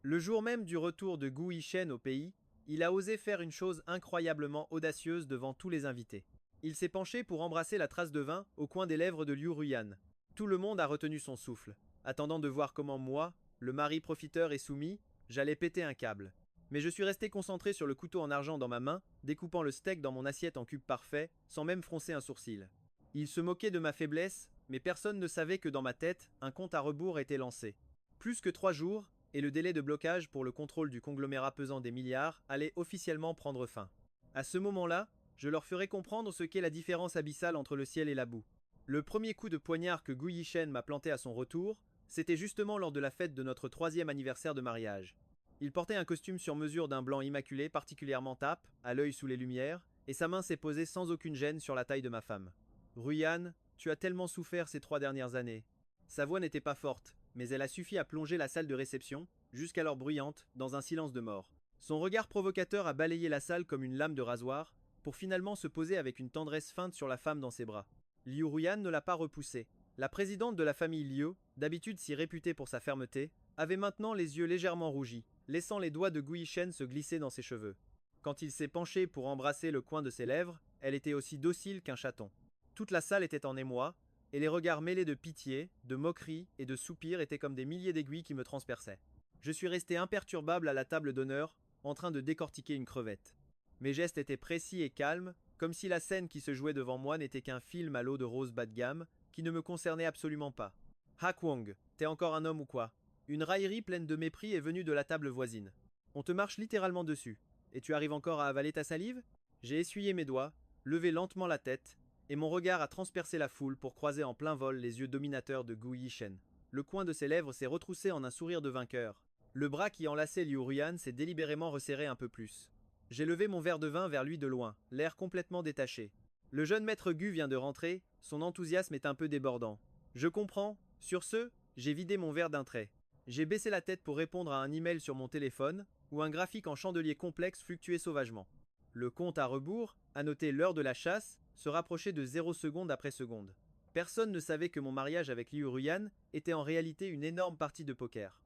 Le jour même du retour de Gu Yishen au pays, il a osé faire une chose incroyablement audacieuse devant tous les invités. Il s'est penché pour embrasser la trace de vin au coin des lèvres de Liu Ruyan. Tout le monde a retenu son souffle, attendant de voir comment moi, le mari profiteur et soumis, j'allais péter un câble. Mais je suis resté concentré sur le couteau en argent dans ma main, découpant le steak dans mon assiette en cubes parfaits, sans même froncer un sourcil. Il se moquait de ma faiblesse, mais personne ne savait que dans ma tête, un compte à rebours était lancé. Plus que 3 jours, et le délai de blocage pour le contrôle du conglomérat pesant des milliards allait officiellement prendre fin. À ce moment-là, je leur ferai comprendre ce qu'est la différence abyssale entre le ciel et la boue. Le premier coup de poignard que Gu Yishen m'a planté à son retour, c'était justement lors de la fête de notre 3e anniversaire de mariage. Il portait un costume sur mesure d'un blanc immaculé particulièrement tape, à l'œil sous les lumières, et sa main s'est posée sans aucune gêne sur la taille de ma femme. Ruyan, tu as tellement souffert ces 3 dernières années. Sa voix n'était pas forte, mais elle a suffi à plonger la salle de réception, jusqu'alors bruyante, dans un silence de mort. Son regard provocateur a balayé la salle comme une lame de rasoir, pour finalement se poser avec une tendresse feinte sur la femme dans ses bras. Liu Ruyan ne l'a pas repoussé. La présidente de la famille Liu, d'habitude si réputée pour sa fermeté, avait maintenant les yeux légèrement rougis, laissant les doigts de Gu Yishen se glisser dans ses cheveux. Quand il s'est penché pour embrasser le coin de ses lèvres, elle était aussi docile qu'un chaton. Toute la salle était en émoi, et les regards mêlés de pitié, de moquerie et de soupirs étaient comme des milliers d'aiguilles qui me transperçaient. Je suis resté imperturbable à la table d'honneur, en train de décortiquer une crevette. Mes gestes étaient précis et calmes, comme si la scène qui se jouait devant moi n'était qu'un film à l'eau de rose bas de gamme, qui ne me concernait absolument pas. Ha Kwong, t'es encore un homme ou quoi? Une raillerie pleine de mépris est venue de la table voisine. On te marche littéralement dessus, et tu arrives encore à avaler ta salive? J'ai essuyé mes doigts, levé lentement la tête, et mon regard a transpercé la foule pour croiser en plein vol les yeux dominateurs de Gu Yishen. Le coin de ses lèvres s'est retroussé en un sourire de vainqueur. Le bras qui enlaçait Liu Ruyan s'est délibérément resserré un peu plus. J'ai levé mon verre de vin vers lui de loin, l'air complètement détaché. Le jeune maître Gu vient de rentrer, son enthousiasme est un peu débordant. Je comprends. Sur ce, j'ai vidé mon verre d'un trait. J'ai baissé la tête pour répondre à un email sur mon téléphone, où un graphique en chandelier complexe fluctuait sauvagement. Le compte à rebours, à noter l'heure de la chasse, se rapprochait de 0 seconde après seconde. Personne ne savait que mon mariage avec Liu Ruyan était en réalité une énorme partie de poker.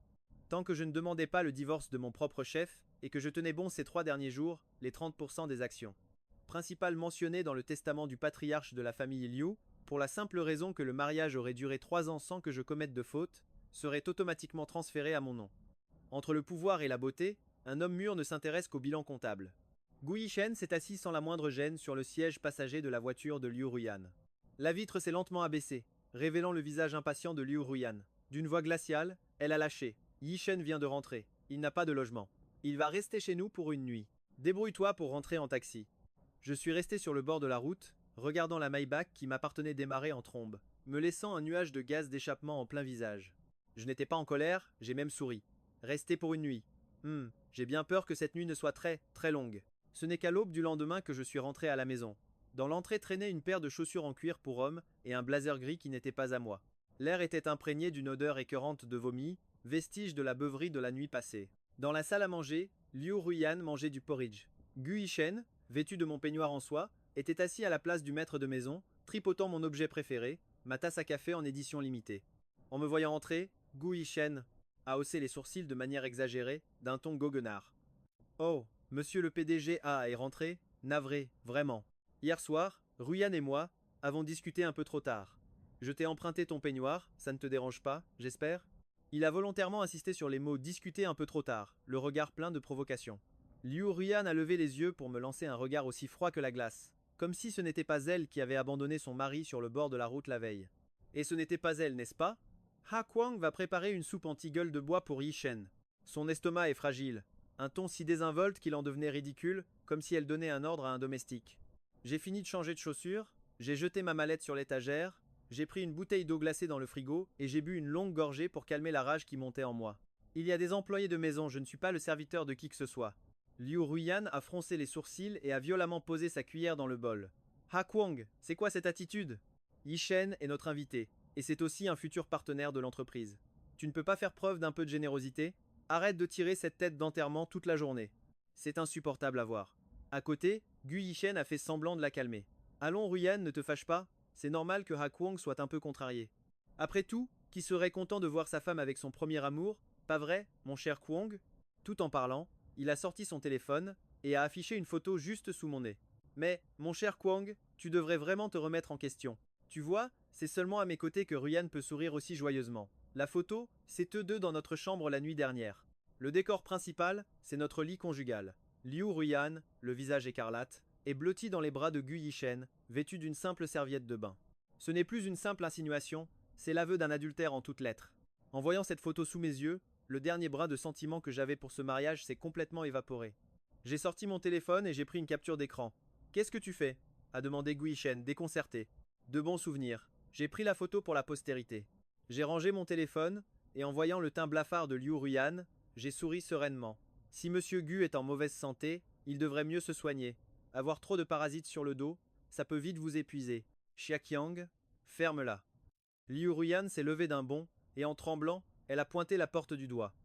Tant que je ne demandais pas le divorce de mon propre chef, et que je tenais bon ces 3 derniers jours, les 30% des actions. Principal mentionné dans le testament du patriarche de la famille Liu, pour la simple raison que le mariage aurait duré 3 ans sans que je commette de faute, serait automatiquement transféré à mon nom. Entre le pouvoir et la beauté, un homme mûr ne s'intéresse qu'au bilan comptable. Gu Yishen s'est assis sans la moindre gêne sur le siège passager de la voiture de Liu Ruyan. La vitre s'est lentement abaissée, révélant le visage impatient de Liu Ruyan. D'une voix glaciale, elle a lâché. Yishen vient de rentrer. Il n'a pas de logement. Il va rester chez nous pour une nuit. Débrouille-toi pour rentrer en taxi. Je suis resté sur le bord de la route, regardant la Maybach qui m'appartenait démarrer en trombe, me laissant un nuage de gaz d'échappement en plein visage. Je n'étais pas en colère, j'ai même souri. Rester pour une nuit. J'ai bien peur que cette nuit ne soit très, très longue. Ce n'est qu'à l'aube du lendemain que je suis rentré à la maison. Dans l'entrée traînait une paire de chaussures en cuir pour homme et un blazer gris qui n'était pas à moi. L'air était imprégné d'une odeur écœurante de vomi, vestige de la beuverie de la nuit passée. Dans la salle à manger, Liu Ruyan mangeait du porridge. Gu Yishen, vêtu de mon peignoir en soie, était assis à la place du maître de maison, tripotant mon objet préféré, ma tasse à café en édition limitée. En me voyant entrer, Gu Yishen a haussé les sourcils de manière exagérée, d'un ton goguenard. Oh, monsieur le PDG est rentré? Navré, vraiment. Hier soir, Ruyan et moi avons discuté un peu trop tard. Je t'ai emprunté ton peignoir, ça ne te dérange pas, j'espère? Il a volontairement insisté sur les mots discuter un peu trop tard, le regard plein de provocation. Liu Ruyan a levé les yeux pour me lancer un regard aussi froid que la glace, comme si ce n'était pas elle qui avait abandonné son mari sur le bord de la route la veille. Et ce n'était pas elle, n'est-ce pas? Ha Kwang va préparer une soupe anti-gueule de bois pour Yishen. Son estomac est fragile, un ton si désinvolte qu'il en devenait ridicule, comme si elle donnait un ordre à un domestique. J'ai fini de changer de chaussures, j'ai jeté ma mallette sur l'étagère, j'ai pris une bouteille d'eau glacée dans le frigo et j'ai bu une longue gorgée pour calmer la rage qui montait en moi. Il y a des employés de maison, je ne suis pas le serviteur de qui que ce soit. Liu Ruyan a froncé les sourcils et a violemment posé sa cuillère dans le bol. Ha Kwang, c'est quoi cette attitude? Yishen est notre invité, et c'est aussi un futur partenaire de l'entreprise. Tu ne peux pas faire preuve d'un peu de générosité? Arrête de tirer cette tête d'enterrement toute la journée. C'est insupportable à voir. À côté, Gu Yishen a fait semblant de la calmer. Allons Ruyan, ne te fâche pas, c'est normal que Ha Kwang soit un peu contrarié. Après tout, qui serait content de voir sa femme avec son premier amour, Pas vrai, mon cher Kwong? Tout en parlant, il a sorti son téléphone et a affiché une photo juste sous mon nez. Mais, mon cher Kwong, tu devrais vraiment te remettre en question. Tu vois, c'est seulement à mes côtés que Ruyan peut sourire aussi joyeusement. La photo, c'est eux deux dans notre chambre la nuit dernière. Le décor principal, c'est notre lit conjugal. Liu Ruyan, le visage écarlate, est blotti dans les bras de Gu Yishen, vêtu d'une simple serviette de bain. Ce n'est plus une simple insinuation, c'est l'aveu d'un adultère en toutes lettres. En voyant cette photo sous mes yeux, le dernier brin de sentiment que j'avais pour ce mariage s'est complètement évaporé. J'ai sorti mon téléphone et j'ai pris une capture d'écran. Qu'est-ce que tu fais? A demandé Gu Yishen, déconcerté. De bons souvenirs. J'ai pris la photo pour la postérité. J'ai rangé mon téléphone, et en voyant le teint blafard de Liu Ruyan, j'ai souri sereinement. Si Monsieur Gu est en mauvaise santé, il devrait mieux se soigner. Avoir trop de parasites sur le dos, ça peut vite vous épuiser. Xiaqiang, ferme-la. Liu Ruyan s'est levée d'un bond, et en tremblant, elle a pointé la porte du doigt.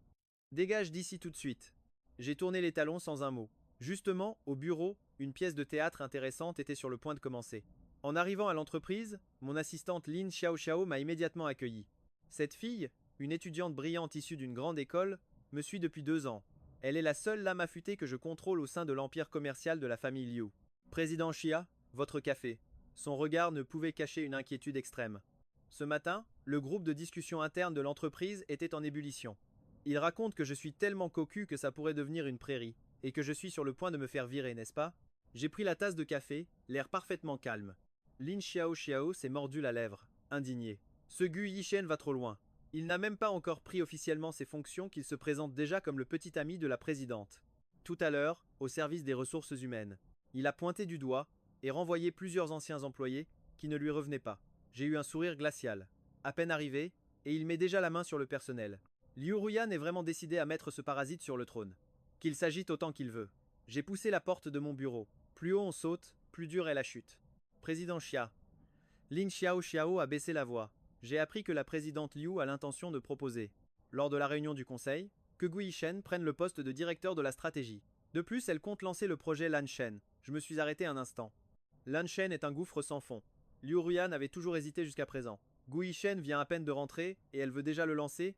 Dégage d'ici tout de suite. J'ai tourné les talons sans un mot. Justement, au bureau, une pièce de théâtre intéressante était sur le point de commencer. En arrivant à l'entreprise, mon assistante Lin Xiaoxiao m'a immédiatement accueilli. Cette fille, une étudiante brillante issue d'une grande école, me suit depuis 2 ans. Elle est la seule lame affûtée que je contrôle au sein de l'empire commercial de la famille Liu. Président Xia, votre café. Son regard ne pouvait cacher une inquiétude extrême. Ce matin, le groupe de discussion interne de l'entreprise était en ébullition. Il raconte que je suis tellement cocu que ça pourrait devenir une prairie, et que je suis sur le point de me faire virer, n'est-ce pas? J'ai pris la tasse de café, l'air parfaitement calme. Lin Xiaoxiao s'est mordu la lèvre, indigné. Ce Gu Yishen va trop loin. Il n'a même pas encore pris officiellement ses fonctions qu'il se présente déjà comme le petit ami de la présidente. Tout à l'heure, au service des ressources humaines. Il a pointé du doigt et renvoyé plusieurs anciens employés qui ne lui revenaient pas. J'ai eu un sourire glacial. À peine arrivé, et il met déjà la main sur le personnel. Liu Ruyan est vraiment décidé à mettre ce parasite sur le trône. Qu'il s'agite autant qu'il veut. J'ai poussé la porte de mon bureau. Plus haut on saute, plus dure est la chute. Président Xia. Lin Xiaoxiao a baissé la voix. J'ai appris que la présidente Liu a l'intention de proposer, lors de la réunion du conseil, que Gu Yishen prenne le poste de directeur de la stratégie. De plus, elle compte lancer le projet Lanshen. Je me suis arrêté un instant. Lanshen est un gouffre sans fond. Liu Ruyan avait toujours hésité jusqu'à présent. Gu Yishen vient à peine de rentrer et elle veut déjà le lancer.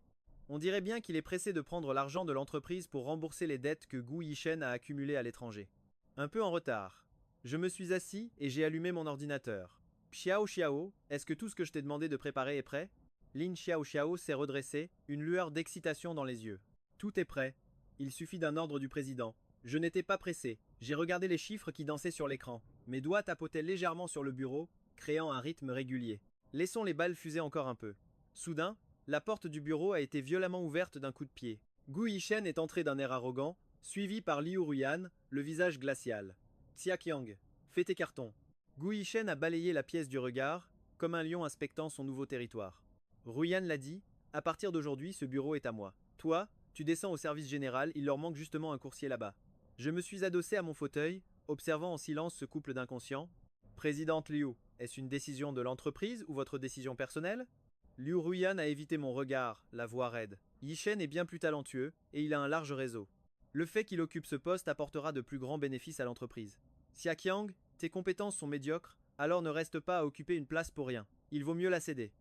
On dirait bien qu'il est pressé de prendre l'argent de l'entreprise pour rembourser les dettes que Gu Yishen a accumulées à l'étranger. Un peu en retard. Je me suis assis et j'ai allumé mon ordinateur. Xiao, est-ce que tout ce que je t'ai demandé de préparer est prêt? Lin Xiao s'est redressé, une lueur d'excitation dans les yeux. Tout est prêt. Il suffit d'un ordre du président. Je n'étais pas pressé. J'ai regardé les chiffres qui dansaient sur l'écran. Mes doigts tapotaient légèrement sur le bureau, créant un rythme régulier. Laissons les balles fuser encore un peu. Soudain, la porte du bureau a été violemment ouverte d'un coup de pied. Gu Yishen est entré d'un air arrogant, suivi par Liu Ruyan, le visage glacial. Xiaqiang, fais tes cartons. Gu Yishen a balayé la pièce du regard, comme un lion inspectant son nouveau territoire. Ruyan l'a dit, à partir d'aujourd'hui, ce bureau est à moi. Toi, tu descends au service général, il leur manque justement un coursier là-bas. Je me suis adossé à mon fauteuil, observant en silence ce couple d'inconscients. Présidente Liu, est-ce une décision de l'entreprise ou votre décision personnelle? Liu Ruyan a évité mon regard, la voix raide. Yishen est bien plus talentueux, et il a un large réseau. Le fait qu'il occupe ce poste apportera de plus grands bénéfices à l'entreprise. Xiaqiang, tes compétences sont médiocres, alors ne reste pas à occuper une place pour rien. Il vaut mieux la céder.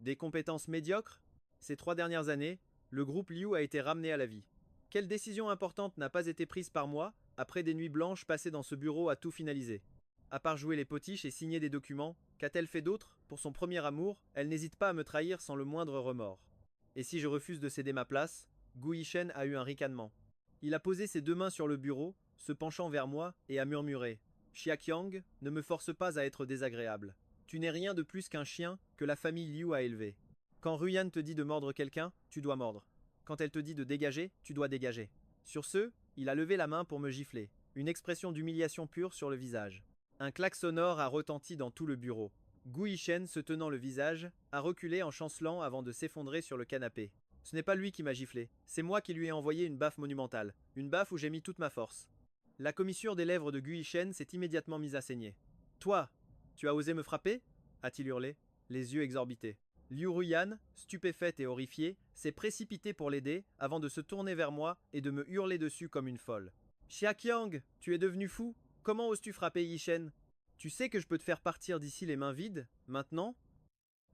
Des compétences médiocres? Ces 3 dernières années, le groupe Liu a été ramené à la vie. Quelle décision importante n'a pas été prise par moi, après des nuits blanches passées dans ce bureau à tout finaliser? À part jouer les potiches et signer des documents, qu'a-t-elle fait d'autre? Pour son premier amour, elle n'hésite pas à me trahir sans le moindre remords. Et si je refuse de céder ma place? Gu Yishen a eu un ricanement. Il a posé ses 2 mains sur le bureau, se penchant vers moi, et a murmuré. Xiaqiang, ne me force pas à être désagréable. Tu n'es rien de plus qu'un chien que la famille Liu a élevé. Quand Ruyan te dit de mordre quelqu'un, tu dois mordre. Quand elle te dit de dégager, tu dois dégager. Sur ce, il a levé la main pour me gifler, une expression d'humiliation pure sur le visage. Un claque sonore a retenti dans tout le bureau. Gu Yishen, se tenant le visage, a reculé en chancelant avant de s'effondrer sur le canapé. Ce n'est pas lui qui m'a giflé, c'est moi qui lui ai envoyé une baffe monumentale, une baffe où j'ai mis toute ma force. La commissure des lèvres de Gu Yishen s'est immédiatement mise à saigner. Toi, tu as osé me frapper? A-t-il hurlé, les yeux exorbités. Liu Ruyan, stupéfaite et horrifiée, s'est précipitée pour l'aider avant de se tourner vers moi et de me hurler dessus comme une folle. Xiaqiang, tu es devenu fou? Comment oses-tu frapper Yishen? Tu sais que je peux te faire partir d'ici les mains vides, maintenant?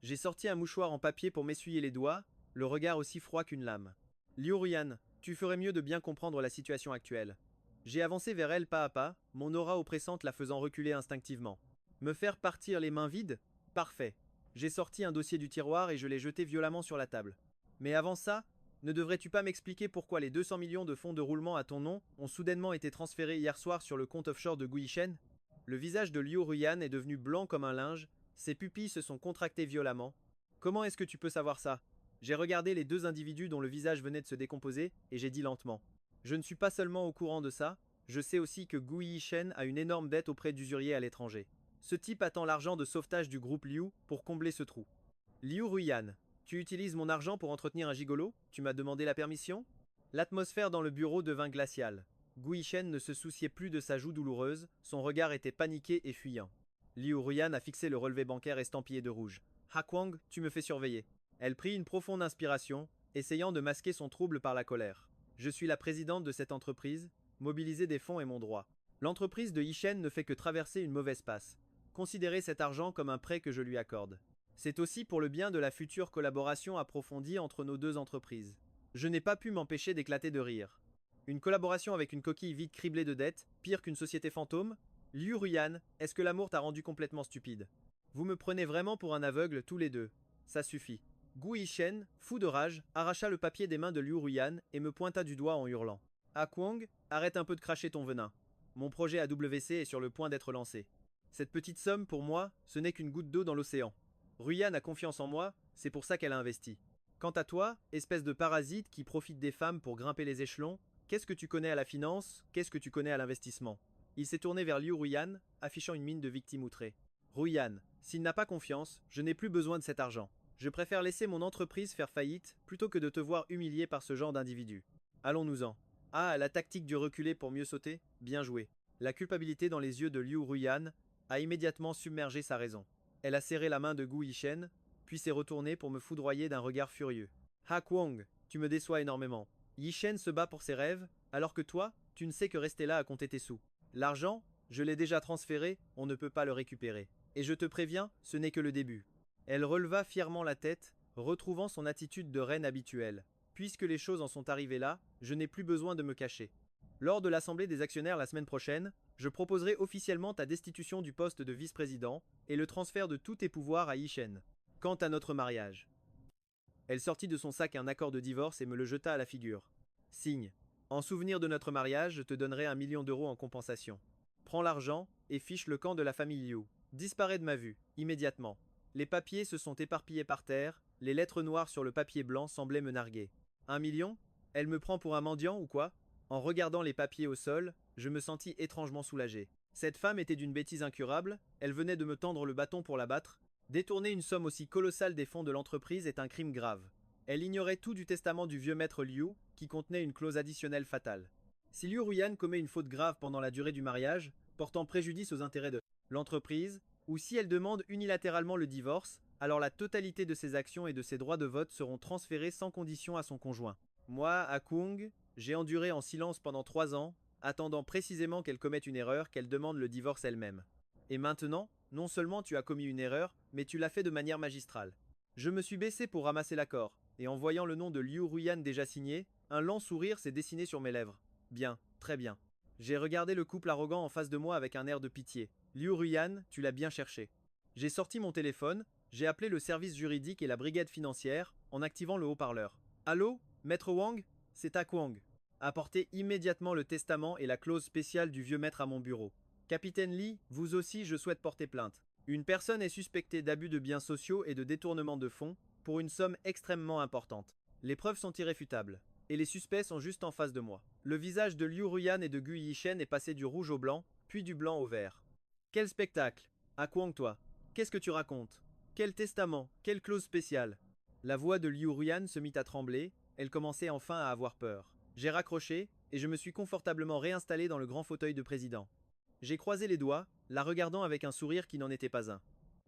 J'ai sorti un mouchoir en papier pour m'essuyer les doigts, le regard aussi froid qu'une lame. Liu Ruyan, tu ferais mieux de bien comprendre la situation actuelle. J'ai avancé vers elle pas à pas, mon aura oppressante la faisant reculer instinctivement. Me faire partir les mains vides? Parfait. J'ai sorti un dossier du tiroir et je l'ai jeté violemment sur la table. Mais avant ça, ne devrais-tu pas m'expliquer pourquoi les 200 millions de fonds de roulement à ton nom ont soudainement été transférés hier soir sur le compte offshore de Guishen? Le visage de Liu Ruyan est devenu blanc comme un linge, ses pupilles se sont contractées violemment. Comment est-ce que tu peux savoir ça? J'ai regardé les deux individus dont le visage venait de se décomposer et j'ai dit lentement. Je ne suis pas seulement au courant de ça, je sais aussi que Gu Yishen a une énorme dette auprès d'usuriers à l'étranger. Ce type attend l'argent de sauvetage du groupe Liu pour combler ce trou. Liu Ruyan, tu utilises mon argent pour entretenir un gigolo? Tu m'as demandé la permission? L'atmosphère dans le bureau devint glaciale. Gu Yishen ne se souciait plus de sa joue douloureuse, son regard était paniqué et fuyant. Liu Ruyan a fixé le relevé bancaire estampillé de rouge. Ha Kwang, tu me fais surveiller. Elle prit une profonde inspiration, essayant de masquer son trouble par la colère. Je suis la présidente de cette entreprise, mobiliser des fonds est mon droit. L'entreprise de Yishen ne fait que traverser une mauvaise passe. Considérez cet argent comme un prêt que je lui accorde. C'est aussi pour le bien de la future collaboration approfondie entre nos deux entreprises. Je n'ai pas pu m'empêcher d'éclater de rire. Une collaboration avec une coquille vide criblée de dettes, pire qu'une société fantôme? Liu Ruyan, est-ce que l'amour t'a rendu complètement stupide? Vous me prenez vraiment pour un aveugle tous les deux. Ça suffit. Gu Yishen, fou de rage, arracha le papier des mains de Liu Ruyan et me pointa du doigt en hurlant. Ah Kwang, arrête un peu de cracher ton venin. Mon projet AWC est sur le point d'être lancé. Cette petite somme, pour moi, ce n'est qu'une goutte d'eau dans l'océan. Ruyan a confiance en moi, c'est pour ça qu'elle a investi. Quant à toi, espèce de parasite qui profite des femmes pour grimper les échelons, qu'est-ce que tu connais à la finance, qu'est-ce que tu connais à l'investissement? Il s'est tourné vers Liu Ruyan, affichant une mine de victime outrée. Ruyan, s'il n'a pas confiance, je n'ai plus besoin de cet argent. Je préfère laisser mon entreprise faire faillite plutôt que de te voir humilié par ce genre d'individu. Allons-nous-en. Ah, la tactique du reculer pour mieux sauter? Bien joué. La culpabilité dans les yeux de Liu Ruyan a immédiatement submergé sa raison. Elle a serré la main de Gu Yishen, puis s'est retournée pour me foudroyer d'un regard furieux. Ha Kwang, tu me déçois énormément. Yishen se bat pour ses rêves, alors que toi, tu ne sais que rester là à compter tes sous. L'argent, je l'ai déjà transféré, on ne peut pas le récupérer. Et je te préviens, ce n'est que le début. Elle releva fièrement la tête, retrouvant son attitude de reine habituelle. Puisque les choses en sont arrivées là, je n'ai plus besoin de me cacher. Lors de l'assemblée des actionnaires la semaine prochaine, je proposerai officiellement ta destitution du poste de vice-président et le transfert de tous tes pouvoirs à Yishen. Quant à notre mariage. Elle sortit de son sac un accord de divorce et me le jeta à la figure. Signe. En souvenir de notre mariage, je te donnerai 1 million d'euros en compensation. Prends l'argent et fiche le camp de la famille Liu. Disparais de ma vue, immédiatement. Les papiers se sont éparpillés par terre, les lettres noires sur le papier blanc semblaient me narguer. 1 million? Elle me prend pour un mendiant ou quoi? En regardant les papiers au sol, je me sentis étrangement soulagé. Cette femme était d'une bêtise incurable, elle venait de me tendre le bâton pour la battre. Détourner une somme aussi colossale des fonds de l'entreprise est un crime grave. Elle ignorait tout du testament du vieux maître Liu, qui contenait une clause additionnelle fatale. Si Liu Ruyan commet une faute grave pendant la durée du mariage, portant préjudice aux intérêts de l'entreprise, ou si elle demande unilatéralement le divorce, alors la totalité de ses actions et de ses droits de vote seront transférés sans condition à son conjoint. Moi, à Kung, j'ai enduré en silence pendant 3 ans, attendant précisément qu'elle commette une erreur, qu'elle demande le divorce elle-même. Et maintenant, non seulement tu as commis une erreur, mais tu l'as fait de manière magistrale. Je me suis baissé pour ramasser l'accord, et en voyant le nom de Liu Ruyan déjà signé, un lent sourire s'est dessiné sur mes lèvres. Bien, très bien. J'ai regardé le couple arrogant en face de moi avec un air de pitié. Liu Ruyan, tu l'as bien cherché. J'ai sorti mon téléphone, j'ai appelé le service juridique et la brigade financière en activant le haut-parleur. Allô, maître Wang? C'est Ta Kwang. Apportez immédiatement le testament et la clause spéciale du vieux maître à mon bureau. Capitaine Lee, vous aussi je souhaite porter plainte. Une personne est suspectée d'abus de biens sociaux et de détournement de fonds pour une somme extrêmement importante. Les preuves sont irréfutables. Et les suspects sont juste en face de moi. Le visage de Liu Ruyan et de Gu Yishen est passé du rouge au blanc, puis du blanc au vert. Quel spectacle! À Kwang toi? Qu'est-ce que tu racontes? Quel testament? Quelle clause spéciale? La voix de Liu Ruyan se mit à trembler, elle commençait enfin à avoir peur. J'ai raccroché, et je me suis confortablement réinstallé dans le grand fauteuil de président. J'ai croisé les doigts, la regardant avec un sourire qui n'en était pas un.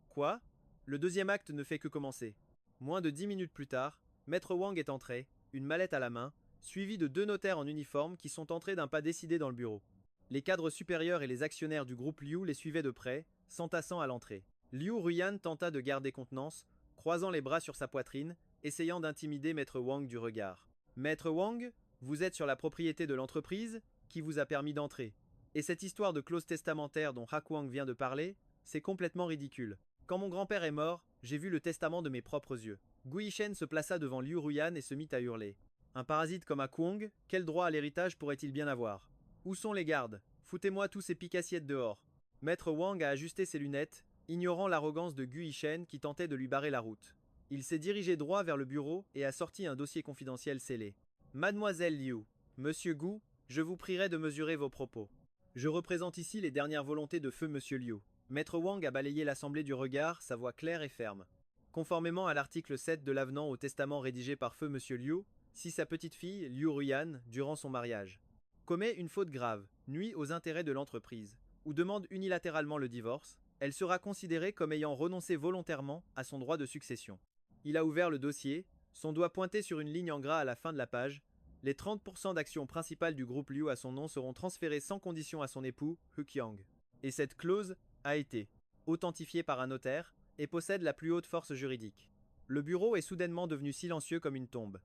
Quoi? Le deuxième acte ne fait que commencer. Moins de 10 minutes plus tard, Maître Wang est entré, une mallette à la main, suivi de 2 notaires en uniforme qui sont entrés d'un pas décidé dans le bureau. Les cadres supérieurs et les actionnaires du groupe Liu les suivaient de près, s'entassant à l'entrée. Liu Ruyan tenta de garder contenance, croisant les bras sur sa poitrine, essayant d'intimider Maître Wang du regard. Maître Wang, vous êtes sur la propriété de l'entreprise qui vous a permis d'entrer. Et cette histoire de clause testamentaire dont Hakuang vient de parler, c'est complètement ridicule. Quand mon grand-père est mort, j'ai vu le testament de mes propres yeux. Gu Yishen se plaça devant Liu Ruyan et se mit à hurler. Un parasite comme Hakuang, quel droit à l'héritage pourrait-il bien avoir? Où sont les gardes? Foutez-moi tous ces picassiettes dehors. Maître Wang a ajusté ses lunettes, ignorant l'arrogance de Gu Yishen qui tentait de lui barrer la route. Il s'est dirigé droit vers le bureau et a sorti un dossier confidentiel scellé. Mademoiselle Liu, Monsieur Gu, je vous prierai de mesurer vos propos. Je représente ici les dernières volontés de feu Monsieur Liu. Maître Wang a balayé l'assemblée du regard, sa voix claire et ferme. Conformément à l'article 7 de l'avenant au testament rédigé par feu Monsieur Liu, si sa petite-fille, Liu Ruyan, durant son mariage, commet une faute grave, nuit aux intérêts de l'entreprise, ou demande unilatéralement le divorce, elle sera considérée comme ayant renoncé volontairement à son droit de succession. Il a ouvert le dossier, son doigt pointé sur une ligne en gras à la fin de la page. Les 30% d'actions principales du groupe Liu à son nom seront transférées sans condition à son époux, Hu Qiang. Et cette clause a été authentifiée par un notaire et possède la plus haute force juridique. Le bureau est soudainement devenu silencieux comme une tombe.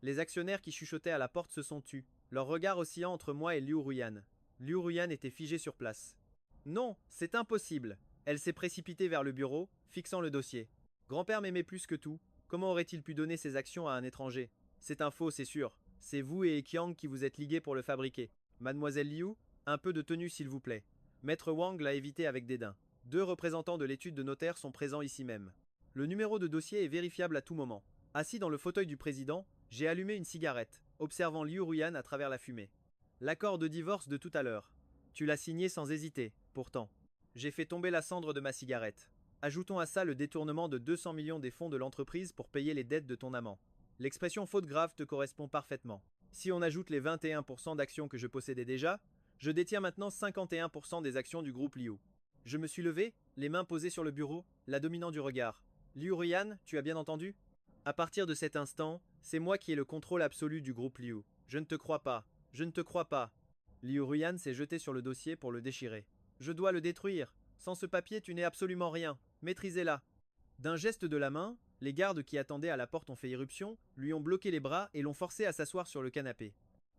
Les actionnaires qui chuchotaient à la porte se sont tus, leur regard oscillant entre moi et Liu Ruyan. Liu Ruyan était figé sur place. Non, c'est impossible. Elle s'est précipitée vers le bureau, fixant le dossier. Grand-père m'aimait plus que tout. Comment aurait-il pu donner ses actions à un étranger? C'est un faux, c'est sûr. C'est vous et Qiang qui vous êtes ligués pour le fabriquer. Mademoiselle Liu, un peu de tenue s'il vous plaît. Maître Wang l'a évité avec dédain. 2 représentants de l'étude de notaire sont présents ici même. Le numéro de dossier est vérifiable à tout moment. Assis dans le fauteuil du président, j'ai allumé une cigarette, observant Liu Ruyan à travers la fumée. L'accord de divorce de tout à l'heure. Tu l'as signé sans hésiter, pourtant. J'ai fait tomber la cendre de ma cigarette. Ajoutons à ça le détournement de 200 millions des fonds de l'entreprise pour payer les dettes de ton amant. L'expression faute grave te correspond parfaitement. Si on ajoute les 21% d'actions que je possédais déjà, je détiens maintenant 51% des actions du groupe Liu. Je me suis levé, les mains posées sur le bureau, la dominant du regard. Liu Ruyan, tu as bien entendu? À partir de cet instant, c'est moi qui ai le contrôle absolu du groupe Liu. Je ne te crois pas. Je ne te crois pas. Liu Ruyan s'est jeté sur le dossier pour le déchirer. Je dois le détruire. Sans ce papier, tu n'es absolument rien. Maîtrisez-la. D'un geste de la main, les gardes qui attendaient à la porte ont fait irruption, lui ont bloqué les bras et l'ont forcé à s'asseoir sur le canapé.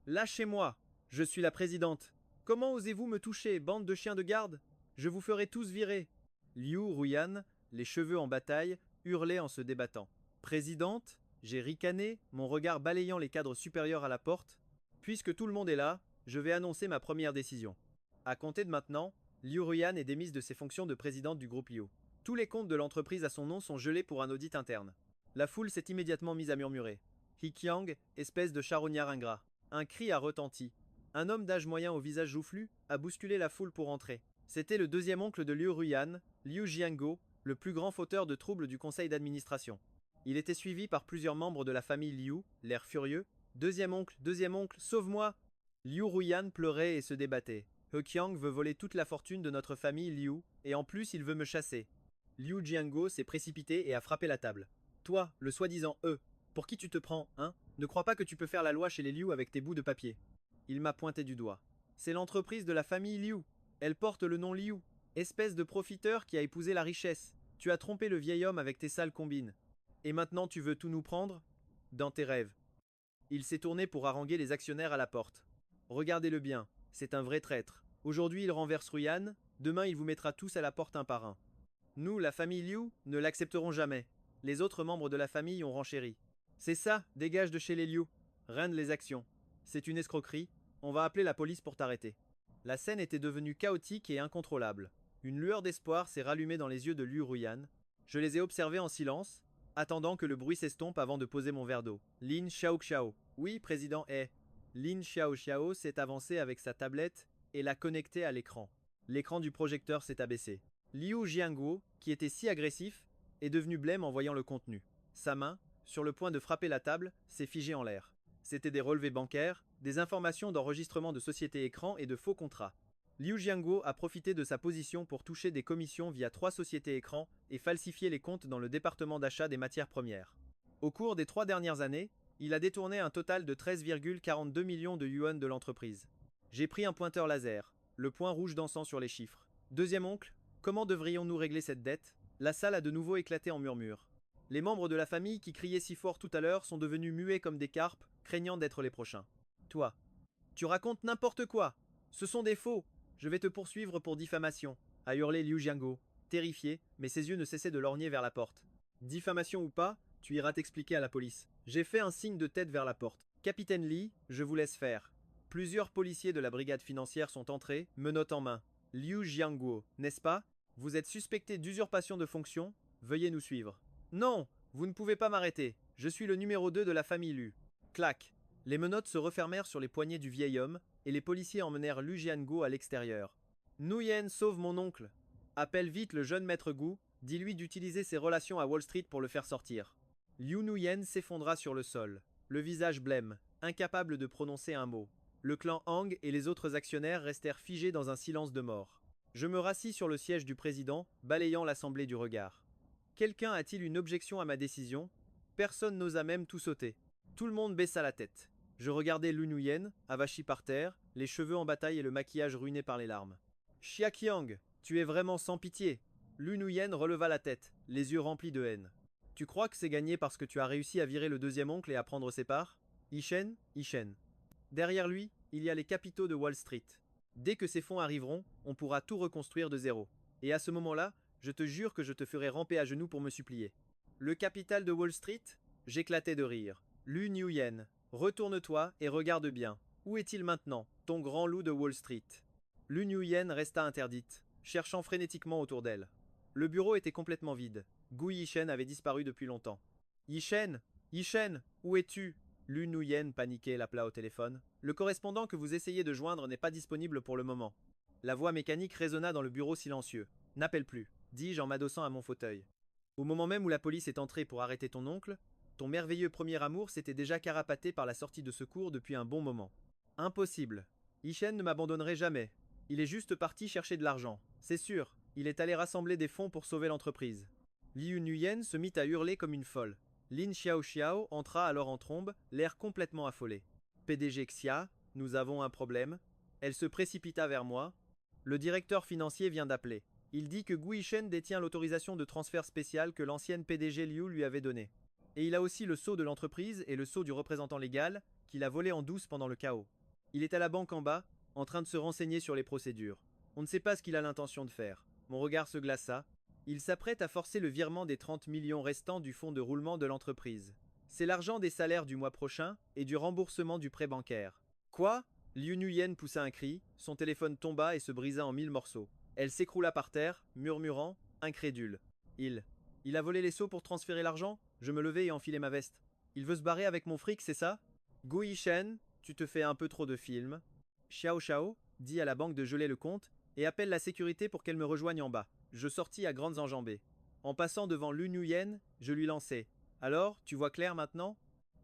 Lâchez-moi. Je suis la présidente. Comment osez-vous me toucher, bande de chiens de garde? Je vous ferai tous virer. Liu Ruyan, les cheveux en bataille, hurlait en se débattant. Présidente, j'ai ricané, mon regard balayant les cadres supérieurs à la porte. Puisque tout le monde est là, je vais annoncer ma première décision. À compter de maintenant, Liu Ruyan est démise de ses fonctions de présidente du groupe Liu. Tous les comptes de l'entreprise à son nom sont gelés pour un audit interne. La foule s'est immédiatement mise à murmurer. He Qiang, espèce de charognard ingrat. Un cri a retenti. Un homme d'âge moyen au visage joufflu a bousculé la foule pour entrer. C'était le deuxième oncle de Liu Ruyan, Liu Jianguo, le plus grand fauteur de troubles du conseil d'administration. Il était suivi par plusieurs membres de la famille Liu, l'air furieux. Deuxième oncle, sauve-moi! Liu Ruyan pleurait et se débattait. He Qiang veut voler toute la fortune de notre famille Liu, et en plus il veut me chasser. Liu Jianguo s'est précipité et a frappé la table. Toi, le soi-disant pour qui tu te prends, hein? Ne crois pas que tu peux faire la loi chez les Liu avec tes bouts de papier. Il m'a pointé du doigt. C'est l'entreprise de la famille Liu. Elle porte le nom Liu. Espèce de profiteur qui a épousé la richesse. Tu as trompé le vieil homme avec tes sales combines. Et maintenant tu veux tout nous prendre? Dans tes rêves. Il s'est tourné pour haranguer les actionnaires à la porte. Regardez-le bien, c'est un vrai traître. Aujourd'hui il renverse Ruyan, demain il vous mettra tous à la porte un par un. Nous, la famille Liu, ne l'accepterons jamais. Les autres membres de la famille ont renchéri. C'est ça, dégage de chez les Liu. Règne les actions. C'est une escroquerie, on va appeler la police pour t'arrêter. La scène était devenue chaotique et incontrôlable. Une lueur d'espoir s'est rallumée dans les yeux de Liu Ruyan. Je les ai observés en silence, attendant que le bruit s'estompe avant de poser mon verre d'eau. Lin Xiaoxiao. Oui, président est. Lin Xiaoxiao s'est avancé avec sa tablette et l'a connectée à l'écran. L'écran du projecteur s'est abaissé. Liu Jianguo, qui était si agressif, est devenu blême en voyant le contenu. Sa main, sur le point de frapper la table, s'est figée en l'air. C'était des relevés bancaires, des informations d'enregistrement de sociétés écran et de faux contrats. Liu Jianguo a profité de sa position pour toucher des commissions via 3 sociétés écran et falsifier les comptes dans le département d'achat des matières premières. Au cours des 3 dernières années, il a détourné un total de 13,42 millions de yuan de l'entreprise. J'ai pris un pointeur laser, le point rouge dansant sur les chiffres. Deuxième oncle, comment devrions-nous régler cette dette? La salle a de nouveau éclaté en murmures. Les membres de la famille qui criaient si fort tout à l'heure sont devenus muets comme des carpes craignant d'être les prochains. Toi, tu racontes n'importe quoi. Ce sont des faux. Je vais te poursuivre pour diffamation, a hurlé Liu Jianguo, terrifié, mais ses yeux ne cessaient de lorgner vers la porte. Diffamation ou pas, tu iras t'expliquer à la police. J'ai fait un signe de tête vers la porte. Capitaine Li, je vous laisse faire. Plusieurs policiers de la brigade financière sont entrés, menottes en main. Liu Jianguo, n'est-ce pas? Vous êtes suspecté d'usurpation de fonction. Veuillez nous suivre. Non, vous ne pouvez pas m'arrêter. Je suis le numéro 2 de la famille Lu. Clac. Les menottes se refermèrent sur les poignets du vieil homme, et les policiers emmenèrent Liu Jianguo à l'extérieur. Nguyen, sauve mon oncle. Appelle vite le jeune maître Gu, dis-lui d'utiliser ses relations à Wall Street pour le faire sortir. Liu Nguyen s'effondra sur le sol, le visage blême, incapable de prononcer un mot. Le clan Hang et les autres actionnaires restèrent figés dans un silence de mort. Je me rassis sur le siège du président, balayant l'assemblée du regard. Quelqu'un a-t-il une objection à ma décision? Personne n'osa même tout sauter. Tout le monde baissa la tête. Je regardais Lu Nguyen, avachi par terre, les cheveux en bataille et le maquillage ruiné par les larmes. Xia Qiang, tu es vraiment sans pitié. Lu Nguyen releva la tête, les yeux remplis de haine. Tu crois que c'est gagné parce que tu as réussi à virer le deuxième oncle et à prendre ses parts? Ishen, Ishen. Derrière lui, il y a les capitaux de Wall Street. Dès que ces fonds arriveront, on pourra tout reconstruire de zéro. Et à ce moment-là, je te jure que je te ferai ramper à genoux pour me supplier. Le capital de Wall Street? J'éclatais de rire. Lu Nguyen, retourne-toi et regarde bien. Où est-il maintenant, ton grand loup de Wall Street? Lu Nguyen resta interdite, cherchant frénétiquement autour d'elle. Le bureau était complètement vide. Gu Yishen avait disparu depuis longtemps. Yishen, Yishen, où es-tu? Lu Nguyen paniquait, l'appela au téléphone. Le correspondant que vous essayez de joindre n'est pas disponible pour le moment. La voix mécanique résonna dans le bureau silencieux. N'appelle plus, dis-je en m'adossant à mon fauteuil. Au moment même où la police est entrée pour arrêter ton oncle, ton merveilleux premier amour s'était déjà carapaté par la sortie de secours depuis un bon moment. Impossible. Yishen ne m'abandonnerait jamais. Il est juste parti chercher de l'argent. C'est sûr, il est allé rassembler des fonds pour sauver l'entreprise. Liu Nguyen se mit à hurler comme une folle. Lin Xiaoxiao entra alors en trombe, l'air complètement affolé. PDG Xia, nous avons un problème. Elle se précipita vers moi. Le directeur financier vient d'appeler. Il dit que Gu Yishen détient l'autorisation de transfert spécial que l'ancienne PDG Liu lui avait donnée. Et il a aussi le sceau de l'entreprise et le sceau du représentant légal, qu'il a volé en douce pendant le chaos. Il est à la banque en bas, en train de se renseigner sur les procédures. On ne sait pas ce qu'il a l'intention de faire. Mon regard se glaça. Il s'apprête à forcer le virement des 30 millions restants du fonds de roulement de l'entreprise. C'est l'argent des salaires du mois prochain et du remboursement du prêt bancaire. Quoi? Liu Nguyen poussa un cri, son téléphone tomba et se brisa en 1000 morceaux. Elle s'écroula par terre, murmurant, incrédule. Il a volé les sceaux pour transférer l'argent? Je me levai et enfilai ma veste. Il veut se barrer avec mon fric, c'est ça? Gu Yishen, tu te fais un peu trop de films. Xiao Xiao dit à la banque de geler le compte et appelle la sécurité pour qu'elle me rejoigne en bas. Je sortis à grandes enjambées. En passant devant Lu Nguyen, je lui lançai. Alors, tu vois clair maintenant?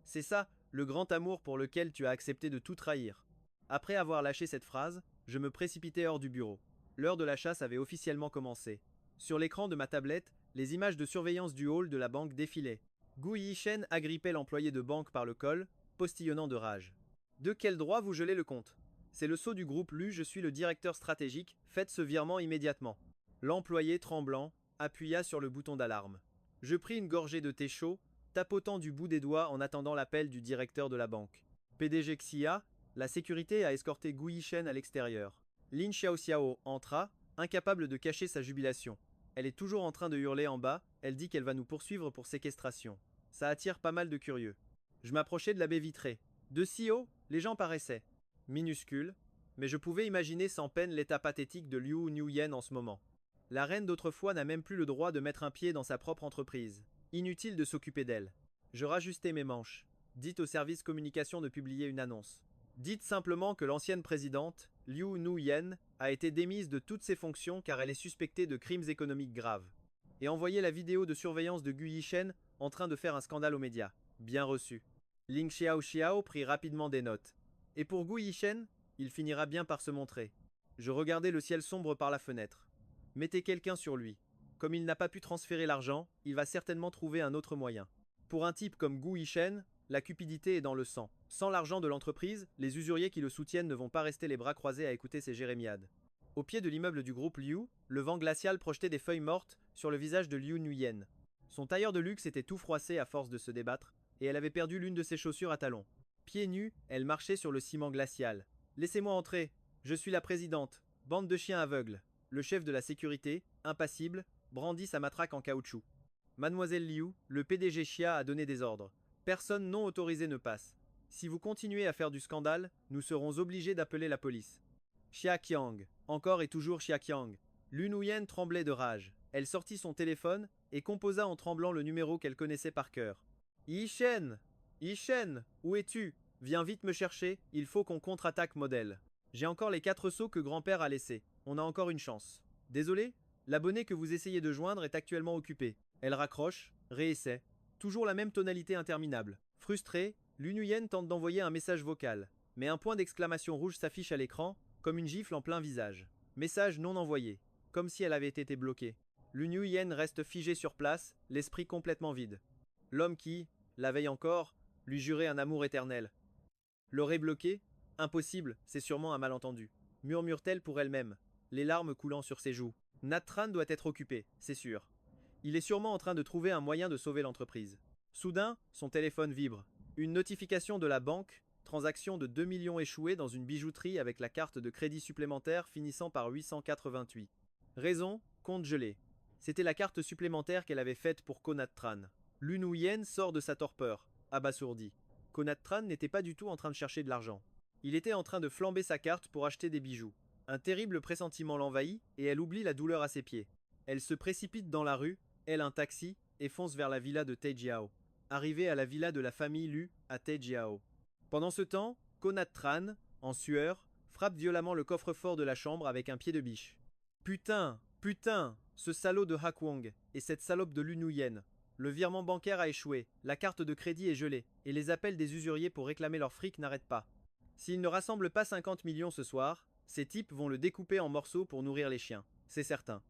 C'est ça, le grand amour pour lequel tu as accepté de tout trahir. Après avoir lâché cette phrase, je me précipitai hors du bureau. L'heure de la chasse avait officiellement commencé. Sur l'écran de ma tablette, les images de surveillance du hall de la banque défilaient. Gu Yishen agrippait l'employé de banque par le col, postillonnant de rage. De quel droit vous gelez le compte? C'est le sceau du groupe Lu, je suis le directeur stratégique, faites ce virement immédiatement. L'employé, tremblant, appuya sur le bouton d'alarme. Je pris une gorgée de thé chaud, tapotant du bout des doigts en attendant l'appel du directeur de la banque. PDG Xia, la sécurité a escorté Gu Yishen à l'extérieur. Lin Xiaoxiao entra, incapable de cacher sa jubilation. Elle est toujours en train de hurler en bas, elle dit qu'elle va nous poursuivre pour séquestration. Ça attire pas mal de curieux. Je m'approchai de la baie vitrée. De si haut, les gens paraissaient minuscules, mais je pouvais imaginer sans peine l'état pathétique de Liu Nguyen en ce moment. La reine d'autrefois n'a même plus le droit de mettre un pied dans sa propre entreprise. Inutile de s'occuper d'elle. Je rajustai mes manches. Dites au service communication de publier une annonce. Dites simplement que l'ancienne présidente, Liu Nguyen, a été démise de toutes ses fonctions car elle est suspectée de crimes économiques graves. Et envoyez la vidéo de surveillance de Gu Yishen en train de faire un scandale aux médias. Bien reçu. Ling Xiaoxiao prit rapidement des notes. Et pour Gu Yishen, il finira bien par se montrer. Je regardais le ciel sombre par la fenêtre. Mettez quelqu'un sur lui. Comme il n'a pas pu transférer l'argent, il va certainement trouver un autre moyen. Pour un type comme Gu Yishen, la cupidité est dans le sang. Sans l'argent de l'entreprise, les usuriers qui le soutiennent ne vont pas rester les bras croisés à écouter ses jérémiades. Au pied de l'immeuble du groupe Liu, le vent glacial projetait des feuilles mortes sur le visage de Liu Nguyen. Son tailleur de luxe était tout froissé à force de se débattre, et elle avait perdu l'une de ses chaussures à talons. Pieds nus, elle marchait sur le ciment glacial. Laissez-moi entrer. Je suis la présidente. Bande de chiens aveugles. Le chef de la sécurité, impassible, brandit sa matraque en caoutchouc. Mademoiselle Liu, le PDG Xia a donné des ordres. Personne non autorisé ne passe. Si vous continuez à faire du scandale, nous serons obligés d'appeler la police. Xia Qiang, encore et toujours Xia Qiang. Lu Nuyen tremblait de rage. Elle sortit son téléphone et composa en tremblant le numéro qu'elle connaissait par cœur. Yishen, Yishen, où es-tu? Viens vite me chercher, il faut qu'on contre-attaque modèle. J'ai encore les 4 seaux que grand-père a laissés. On a encore une chance. Désolé, l'abonné que vous essayez de joindre est actuellement occupé. Elle raccroche, réessaie. Toujours la même tonalité interminable. Frustrée, Lu Nuyen tente d'envoyer un message vocal. Mais un point d'exclamation rouge s'affiche à l'écran, comme une gifle en plein visage. Message non envoyé. Comme si elle avait été bloquée. Lu Nuyen reste figé sur place, l'esprit complètement vide. L'homme qui, la veille encore, lui jurait un amour éternel. L'aurait bloqué? Impossible, c'est sûrement un malentendu. Murmure-t-elle pour elle-même, les larmes coulant sur ses joues. Nat Tran doit être occupé, c'est sûr. Il est sûrement en train de trouver un moyen de sauver l'entreprise. Soudain, son téléphone vibre. Une notification de la banque, transaction de 2 millions échouée dans une bijouterie avec la carte de crédit supplémentaire finissant par 888. Raison, compte gelé. C'était la carte supplémentaire qu'elle avait faite pour Konat Tran. Lu Nuyen sort de sa torpeur, abasourdi. Konat Tran n'était pas du tout en train de chercher de l'argent. Il était en train de flamber sa carte pour acheter des bijoux. Un terrible pressentiment l'envahit et elle oublie la douleur à ses pieds. Elle se précipite dans la rue, elle un taxi, et fonce vers la villa de Teijiao. Arrivée à la villa de la famille Lu, à Teijiao. Pendant ce temps, Konat Tran, en sueur, frappe violemment le coffre-fort de la chambre avec un pied de biche. Putain, putain, ce salaud de Hakwang et cette salope de Lu Nuyen. Le virement bancaire a échoué, la carte de crédit est gelée, et les appels des usuriers pour réclamer leur fric n'arrêtent pas. S'ils ne rassemblent pas 50 millions ce soir, ces types vont le découper en morceaux pour nourrir les chiens, c'est certain.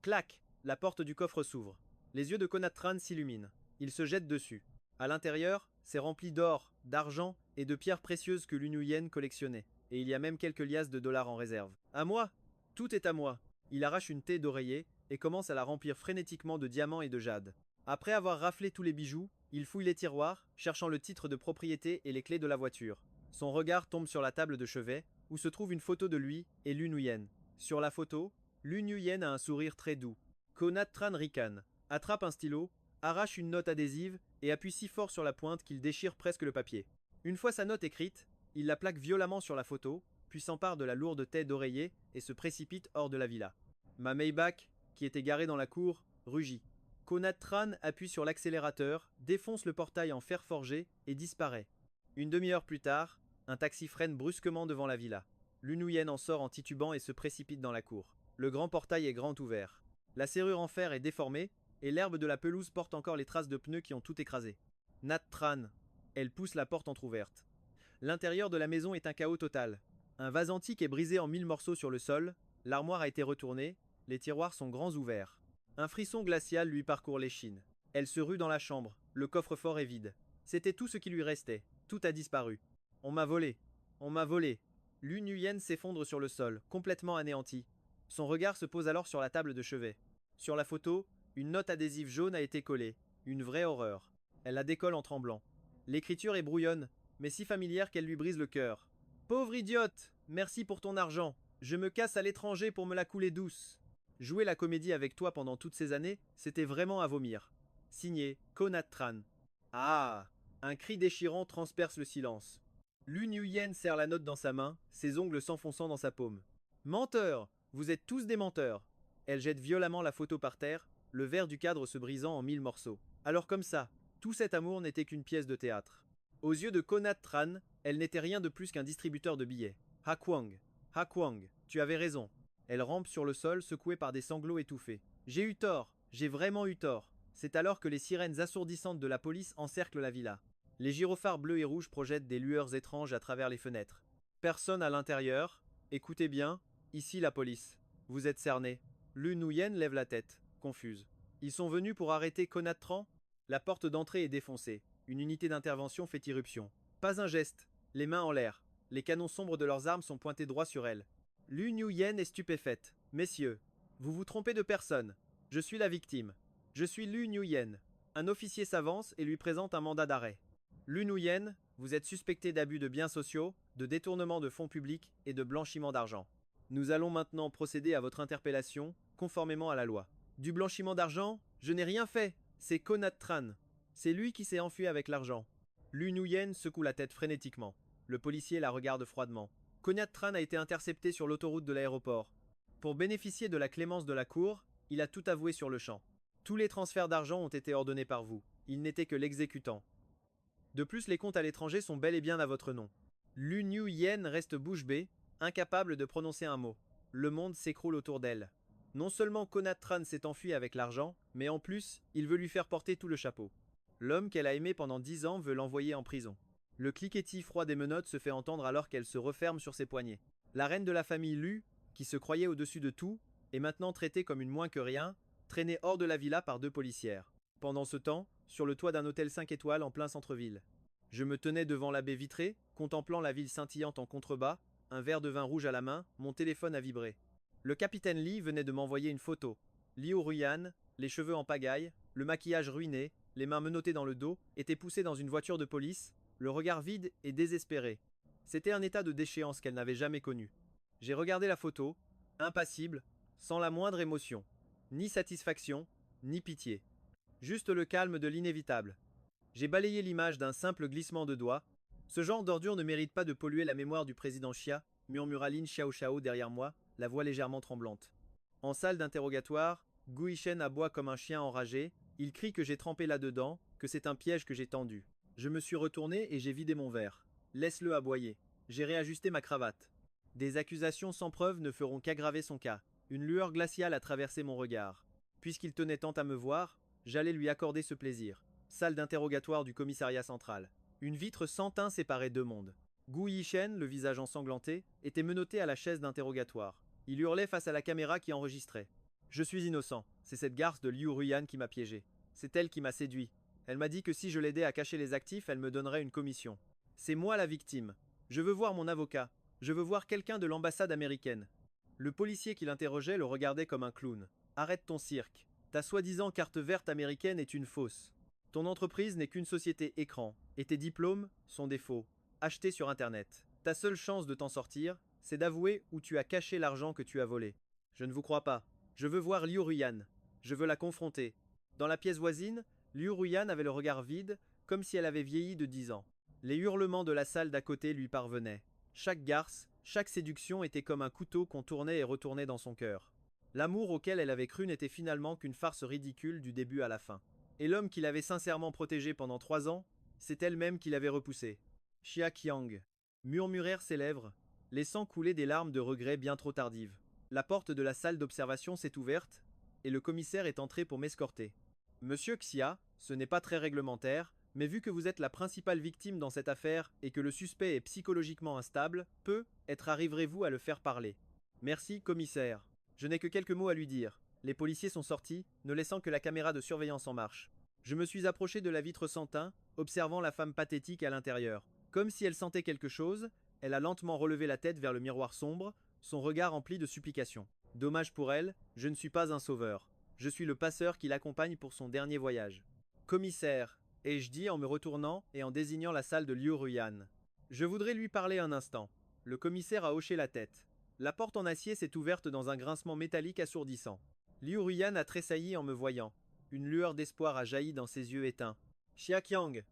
Clac, la porte du coffre s'ouvre. Les yeux de Konat Tran s'illuminent. Il se jette dessus. À l'intérieur, c'est rempli d'or, d'argent et de pierres précieuses que Lu Nuyen collectionnait. Et il y a même quelques liasses de dollars en réserve. À moi! Tout est à moi! Il arrache une taie d'oreiller et commence à la remplir frénétiquement de diamants et de jade. Après avoir raflé tous les bijoux, il fouille les tiroirs, cherchant le titre de propriété et les clés de la voiture. Son regard tombe sur la table de chevet, où se trouve une photo de lui et Lu Nuyen. Sur la photo, Lu Nuyen a un sourire très doux. Konat Tran ricane, attrape un stylo, arrache une note adhésive et appuie si fort sur la pointe qu'il déchire presque le papier. Une fois sa note écrite, il la plaque violemment sur la photo, puis s'empare de la lourde taie d'oreiller et se précipite hors de la villa. Ma Maybach, qui était garée dans la cour, rugit. Konat Tran appuie sur l'accélérateur, défonce le portail en fer forgé et disparaît. Une demi-heure plus tard, un taxi freine brusquement devant la villa. Lu Nuyen en sort en titubant et se précipite dans la cour. Le grand portail est grand ouvert. La serrure en fer est déformée, et l'herbe de la pelouse porte encore les traces de pneus qui ont tout écrasé. Nat Tran. Elle pousse la porte entr'ouverte. L'intérieur de la maison est un chaos total. Un vase antique est brisé en 1000 morceaux sur le sol, l'armoire a été retournée, les tiroirs sont grands ouverts. Un frisson glacial lui parcourt l'échine. Elle se rue dans la chambre, le coffre-fort est vide. C'était tout ce qui lui restait, tout a disparu. On m'a volé, on m'a volé. Lu Nuyen s'effondre sur le sol, complètement anéanti. Son regard se pose alors sur la table de chevet. Sur la photo, une note adhésive jaune a été collée, une vraie horreur. Elle la décolle en tremblant. L'écriture est brouillonne, mais si familière qu'elle lui brise le cœur. Pauvre idiote, merci pour ton argent. Je me casse à l'étranger pour me la couler douce. Jouer la comédie avec toi pendant toutes ces années, c'était vraiment à vomir. Signé Konat Tran. Ah! Un cri déchirant transperce le silence. Lu Nuyen serre la note dans sa main, ses ongles s'enfonçant dans sa paume. Menteur! Vous êtes tous des menteurs! Elle jette violemment la photo par terre, le verre du cadre se brisant en 1000 morceaux. Alors comme ça, tout cet amour n'était qu'une pièce de théâtre. Aux yeux de Konat Tran, elle n'était rien de plus qu'un distributeur de billets. Hakwang, Hakwang, tu avais raison. Elle rampe sur le sol, secouée par des sanglots étouffés. J'ai eu tort, j'ai vraiment eu tort. C'est alors que les sirènes assourdissantes de la police encerclent la villa. Les gyrophares bleus et rouges projettent des lueurs étranges à travers les fenêtres. Personne à l'intérieur. Écoutez bien, ici la police. Vous êtes cernés. Lu Nuyen lève la tête, confuse. Ils sont venus pour arrêter Konat Tran? La porte d'entrée est défoncée. Une unité d'intervention fait irruption. Pas un geste, les mains en l'air. Les canons sombres de leurs armes sont pointés droit sur elle. Lu Nuyen est stupéfaite. Messieurs, vous vous trompez de personne. Je suis la victime. Je suis Lu Nuyen. Un officier s'avance et lui présente un mandat d'arrêt. Lu Nuyen, Vous êtes suspecté d'abus de biens sociaux, de détournement de fonds publics et de blanchiment d'argent. Nous allons maintenant procéder à votre interpellation, conformément à la loi. Du blanchiment d'argent? Je n'ai rien fait. C'est Konat Tran. C'est lui qui s'est enfui avec l'argent. Lu Nguyen secoue la tête frénétiquement. Le policier la regarde froidement. Konat Tran a été intercepté sur l'autoroute de l'aéroport. Pour bénéficier de la clémence de la cour, il a tout avoué sur le champ. Tous les transferts d'argent ont été ordonnés par vous. Il n'était que l'exécutant. De plus, les comptes à l'étranger sont bel et bien à votre nom. Lu Nguyen reste bouche bée, incapable de prononcer un mot. Le monde s'écroule autour d'elle. Non seulement Konat Tran s'est enfui avec l'argent, mais en plus, il veut lui faire porter tout le chapeau. L'homme qu'elle a aimé pendant 10 ans veut l'envoyer en prison. Le cliquetis froid des menottes se fait entendre alors qu'elle se referme sur ses poignets. La reine de la famille Lu, qui se croyait au-dessus de tout, est maintenant traitée comme une moins que rien, traînée hors de la villa par 2 policières. Pendant ce temps, sur le toit d'un hôtel 5 étoiles en plein centre-ville. Je me tenais devant la baie vitrée, contemplant la ville scintillante en contrebas, un verre de vin rouge à la main, mon téléphone a vibré. Le capitaine Lee venait de m'envoyer une photo. Liu Ruyan, les cheveux en pagaille, le maquillage ruiné, les mains menottées dans le dos, était poussé dans une voiture de police, le regard vide et désespéré. C'était un état de déchéance qu'elle n'avait jamais connu. J'ai regardé la photo, impassible, sans la moindre émotion. Ni satisfaction, ni pitié. Juste le calme de l'inévitable. J'ai balayé l'image d'un simple glissement de doigts. Ce genre d'ordure ne mérite pas de polluer la mémoire du président Xia, murmura Lin Xiaoxiao derrière moi, la voix légèrement tremblante. En salle d'interrogatoire, Gu Yishen aboie comme un chien enragé, il crie que j'ai trempé là-dedans, que c'est un piège que j'ai tendu. Je me suis retourné et j'ai vidé mon verre. Laisse-le aboyer. J'ai réajusté ma cravate. Des accusations sans preuve ne feront qu'aggraver son cas. Une lueur glaciale a traversé mon regard. Puisqu'il tenait tant à me voir, j'allais lui accorder ce plaisir. Salle d'interrogatoire du commissariat central. Une vitre sans teint séparait 2 mondes. Gu Yishen, le visage ensanglanté, était menotté à la chaise d'interrogatoire. Il hurlait face à la caméra qui enregistrait. Je suis innocent. C'est cette garce de Liu Ruyan qui m'a piégé. C'est elle qui m'a séduit. Elle m'a dit que si je l'aidais à cacher les actifs, elle me donnerait une commission. C'est moi la victime. Je veux voir mon avocat. Je veux voir quelqu'un de l'ambassade américaine. Le policier qui l'interrogeait le regardait comme un clown. Arrête ton cirque. Ta soi-disant carte verte américaine est une fausse. Ton entreprise n'est qu'une société écran, et tes diplômes sont des faux, achetés sur Internet. Ta seule chance de t'en sortir, c'est d'avouer où tu as caché l'argent que tu as volé. Je ne vous crois pas. Je veux voir Liu Ruyan. Je veux la confronter. Dans la pièce voisine, Liu Ruyan avait le regard vide, comme si elle avait vieilli de 10 ans. Les hurlements de la salle d'à côté lui parvenaient. Chaque garce, chaque séduction était comme un couteau qu'on tournait et retournait dans son cœur. L'amour auquel elle avait cru n'était finalement qu'une farce ridicule du début à la fin. Et l'homme qui l'avait sincèrement protégée pendant 3 ans, c'est elle-même qui l'avait repoussé. Xia Qiang, murmurèrent ses lèvres, laissant couler des larmes de regret bien trop tardives. La porte de la salle d'observation s'est ouverte, et le commissaire est entré pour m'escorter. Monsieur Xia, ce n'est pas très réglementaire, mais vu que vous êtes la principale victime dans cette affaire et que le suspect est psychologiquement instable, peut-être arriverez-vous à le faire parler. Merci, commissaire. Je n'ai que quelques mots à lui dire. Les policiers sont sortis, ne laissant que la caméra de surveillance en marche. Je me suis approché de la vitre sans teint, observant la femme pathétique à l'intérieur. Comme si elle sentait quelque chose, elle a lentement relevé la tête vers le miroir sombre, son regard empli de supplications. Dommage pour elle, je ne suis pas un sauveur. Je suis le passeur qui l'accompagne pour son dernier voyage. Commissaire, ai-je dit en me retournant et en désignant la salle de Liu Ruyan. Je voudrais lui parler un instant. Le commissaire a hoché la tête. La porte en acier s'est ouverte dans un grincement métallique assourdissant. Liu Ruyan a tressailli en me voyant. Une lueur d'espoir a jailli dans ses yeux éteints. Xia Qiang,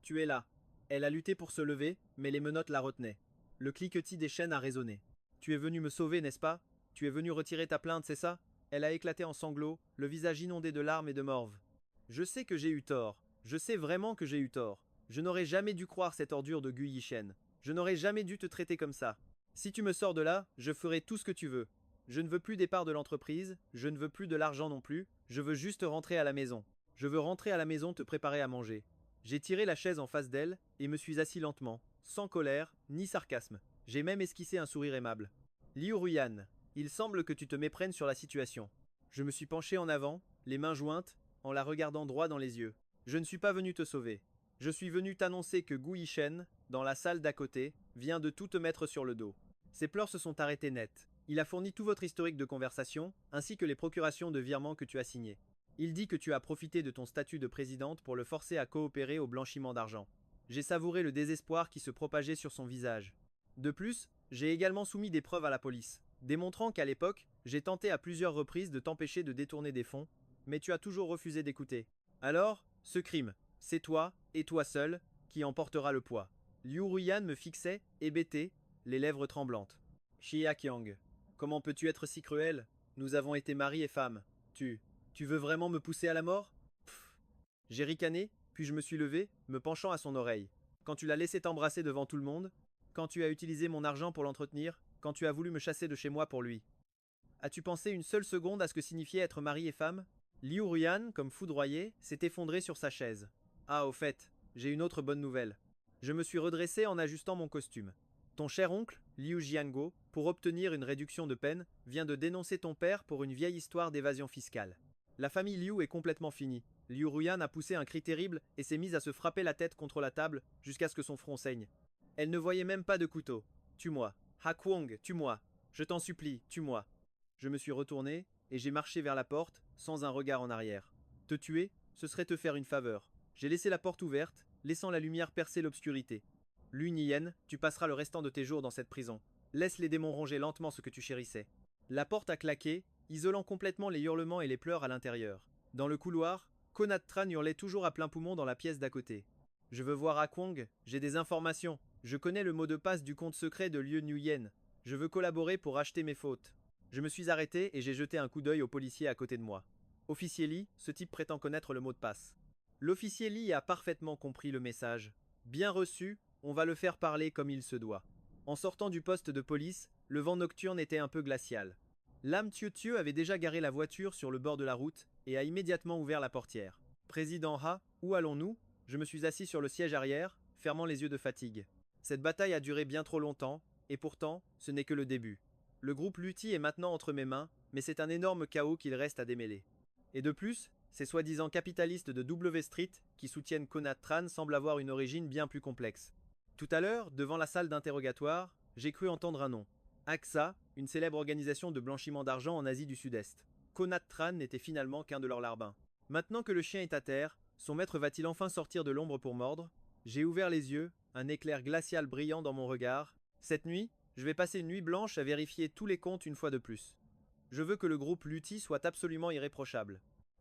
tu es là. Elle a lutté pour se lever, mais les menottes la retenaient. Le cliquetis des chaînes a résonné. Tu es venu me sauver, n'est-ce pas? Tu es venu retirer ta plainte, c'est ça? Elle a éclaté en sanglots, le visage inondé de larmes et de morve. Je sais que j'ai eu tort. Je sais vraiment que j'ai eu tort. Je n'aurais jamais dû croire cette ordure de Gu Yishen. Je n'aurais jamais dû te traiter comme ça. Si tu me sors de là, je ferai tout ce que tu veux. Je ne veux plus des parts de l'entreprise, je ne veux plus de l'argent non plus, je veux juste rentrer à la maison. Je veux rentrer à la maison te préparer à manger. J'ai tiré la chaise en face d'elle et me suis assis lentement, sans colère ni sarcasme. J'ai même esquissé un sourire aimable. Liu Ruyan, il semble que tu te méprennes sur la situation. Je me suis penché en avant, les mains jointes, en la regardant droit dans les yeux. Je ne suis pas venu te sauver. Je suis venu t'annoncer que Gu Yishen, dans la salle d'à côté, vient de tout te mettre sur le dos. Ses pleurs se sont arrêtés net. Il a fourni tout votre historique de conversation, ainsi que les procurations de virements que tu as signées. Il dit que tu as profité de ton statut de présidente pour le forcer à coopérer au blanchiment d'argent. J'ai savouré le désespoir qui se propageait sur son visage. De plus, j'ai également soumis des preuves à la police, démontrant qu'à l'époque, j'ai tenté à plusieurs reprises de t'empêcher de détourner des fonds, mais tu as toujours refusé d'écouter. Alors, ce crime, c'est toi, et toi seul, qui en portera le poids. Liu Ruyan me fixait, hébété, les lèvres tremblantes. Xia Qiang, comment peux-tu être si cruel? Nous avons été mari et femme. Tu veux vraiment me pousser à la mort? Pfff. J'ai ricané, puis je me suis levé, me penchant à son oreille. Quand tu l'as laissé t'embrasser devant tout le monde, quand tu as utilisé mon argent pour l'entretenir, quand tu as voulu me chasser de chez moi pour lui. As-tu pensé une seule seconde à ce que signifiait être mari et femme? Liu Ruyan, comme foudroyé, s'est effondré sur sa chaise. Ah, au fait, j'ai une autre bonne nouvelle. Je me suis redressé en ajustant mon costume. Ton cher oncle, Liu Jianguo, pour obtenir une réduction de peine, vient de dénoncer ton père pour une vieille histoire d'évasion fiscale. La famille Liu est complètement finie. Liu Ruyan a poussé un cri terrible et s'est mise à se frapper la tête contre la table jusqu'à ce que son front saigne. Elle ne voyait même pas de couteau. Tue-moi. Ha Kuang, tue-moi. Je t'en supplie, tue-moi. Je me suis retourné et j'ai marché vers la porte sans un regard en arrière. Te tuer, ce serait te faire une faveur. J'ai laissé la porte ouverte, laissant la lumière percer l'obscurité. Lu Niyen, tu passeras le restant de tes jours dans cette prison. Laisse les démons ronger lentement ce que tu chérissais. La porte a claqué, isolant complètement les hurlements et les pleurs à l'intérieur. Dans le couloir, Konat Tran hurlait toujours à plein poumon dans la pièce d'à côté. Je veux voir Akwang, j'ai des informations. Je connais le mot de passe du compte secret de Liu Nuyen. Je veux collaborer pour racheter mes fautes. Je me suis arrêté et j'ai jeté un coup d'œil au policier à côté de moi. Officier Li, ce type prétend connaître le mot de passe. L'officier Li a parfaitement compris le message. Bien reçu, on va le faire parler comme il se doit. En sortant du poste de police, le vent nocturne était un peu glacial. Lam Tieu avait déjà garé la voiture sur le bord de la route et a immédiatement ouvert la portière. Président Ha, où allons-nous? Je me suis assis sur le siège arrière, fermant les yeux de fatigue. Cette bataille a duré bien trop longtemps, et pourtant, ce n'est que le début. Le groupe Lutti est maintenant entre mes mains, mais c'est un énorme chaos qu'il reste à démêler. Et de plus, ces soi-disant capitalistes de W Street qui soutiennent Konat Tran semblent avoir une origine bien plus complexe. Tout à l'heure, devant la salle d'interrogatoire, j'ai cru entendre un nom. AXA, une célèbre organisation de blanchiment d'argent en Asie du Sud-Est. Konat Tran n'était finalement qu'un de leurs larbins. Maintenant que le chien est à terre, son maître va-t-il enfin sortir de l'ombre pour mordre? J'ai ouvert les yeux, un éclair glacial brillant dans mon regard. Cette nuit, je vais passer une nuit blanche à vérifier tous les comptes une fois de plus. Je veux que le groupe Lutti soit absolument irréprochable.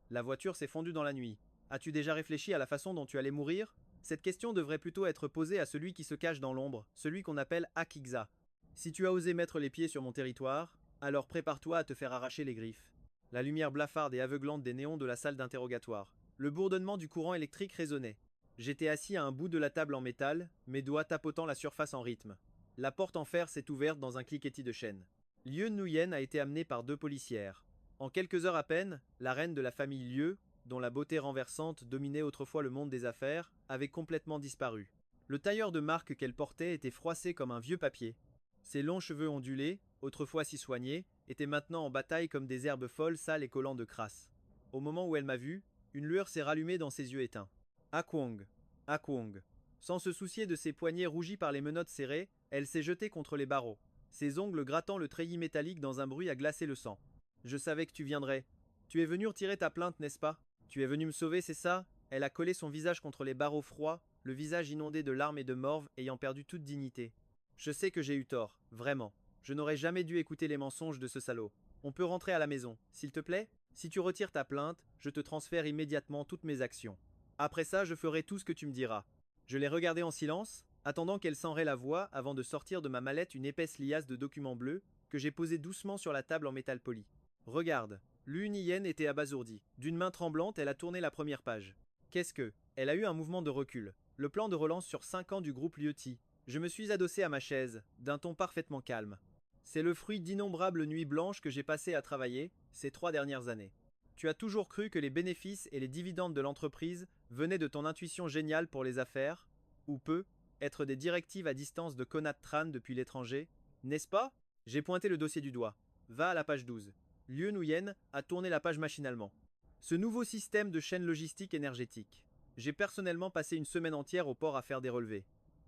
La voiture s'est fondue dans la nuit. As-tu déjà réfléchi à la façon dont tu allais mourir? Cette question devrait plutôt être posée à celui qui se cache dans l'ombre, celui qu'on appelle Akigza. Si tu as osé mettre les pieds sur mon territoire, alors prépare-toi à te faire arracher les griffes. La lumière blafarde et aveuglante des néons de la salle d'interrogatoire. Le bourdonnement du courant électrique résonnait. J'étais assis à un bout de la table en métal, mes doigts tapotant la surface en rythme. La porte en fer s'est ouverte dans un cliquetis de chaîne. Liu Nuyen a été amenée par deux policières. En quelques heures à peine, la reine de la famille Liu, dont la beauté renversante dominait autrefois le monde des affaires, avait complètement disparu. Le tailleur de marque qu'elle portait était froissé comme un vieux papier. Ses longs cheveux ondulés, autrefois si soignés, étaient maintenant en bataille comme des herbes folles, sales et collant de crasse. Au moment où elle m'a vu, une lueur s'est rallumée dans ses yeux éteints. Akwang, Akwang. Sans se soucier de ses poignets rougis par les menottes serrées, elle s'est jetée contre les barreaux. Ses ongles grattant le treillis métallique dans un bruit à glacer le sang. Je savais que tu viendrais. Tu es venu retirer ta plainte, n'est-ce pas? Tu es venu me sauver, c'est ça? Elle a collé son visage contre les barreaux froids, le visage inondé de larmes et de morve, ayant perdu toute dignité. Je sais que j'ai eu tort, vraiment. Je n'aurais jamais dû écouter les mensonges de ce salaud. On peut rentrer à la maison, s'il te plaît? Si tu retires ta plainte, je te transfère immédiatement toutes mes actions. Après ça, je ferai tout ce que tu me diras. Je l'ai regardée en silence, attendant qu'elle s'enraie la voix avant de sortir de ma mallette une épaisse liasse de documents bleus que j'ai posée doucement sur la table en métal poli. Regarde, Lu Niyen était abasourdie. D'une main tremblante, elle a tourné la première page. Qu'est-ce que? Elle a eu un mouvement de recul. Le plan de relance sur 5 ans du groupe Liuti. Je me suis adossé à ma chaise, d'un ton parfaitement calme. C'est le fruit d'innombrables nuits blanches que j'ai passées à travailler, ces 3 dernières années. Tu as toujours cru que les bénéfices et les dividendes de l'entreprise venaient de ton intuition géniale pour les affaires, ou peu, être des directives à distance de Konat Tran depuis l'étranger, n'est-ce pas? J'ai pointé le dossier du doigt. Va à la page 12. Liu Nuyen a tourné la page machinalement. Ce nouveau système de chaîne logistique énergétique. J'ai personnellement passé une semaine entière au port à faire des relevés.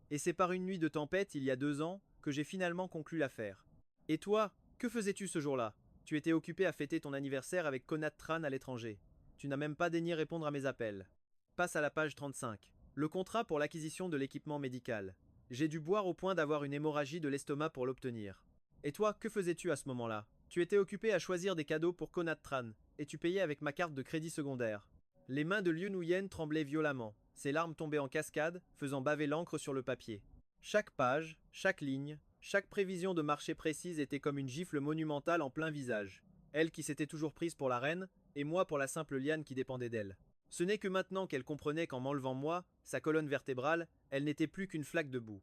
Et c'est par une nuit de tempête il y a 2 ans que j'ai finalement conclu l'affaire. Et toi, que faisais-tu ce jour-là? Tu étais occupé à fêter ton anniversaire avec Konat Tran à l'étranger. Tu n'as même pas daigné répondre à mes appels. Passe à la page 35. Le contrat pour l'acquisition de l'équipement médical. J'ai dû boire au point d'avoir une hémorragie de l'estomac pour l'obtenir. Et toi, que faisais-tu à ce moment-là? Tu étais occupé à choisir des cadeaux pour Konat Tran, et tu payais avec ma carte de crédit secondaire. Les mains de Liu Nuyen tremblaient violemment, ses larmes tombaient en cascade, faisant baver l'encre sur le papier. Chaque page, chaque ligne, chaque prévision de marché précise était comme une gifle monumentale en plein visage. Elle qui s'était toujours prise pour la reine, et moi pour la simple liane qui dépendait d'elle. Ce n'est que maintenant qu'elle comprenait qu'en m'enlevant moi, sa colonne vertébrale, elle n'était plus qu'une flaque de boue.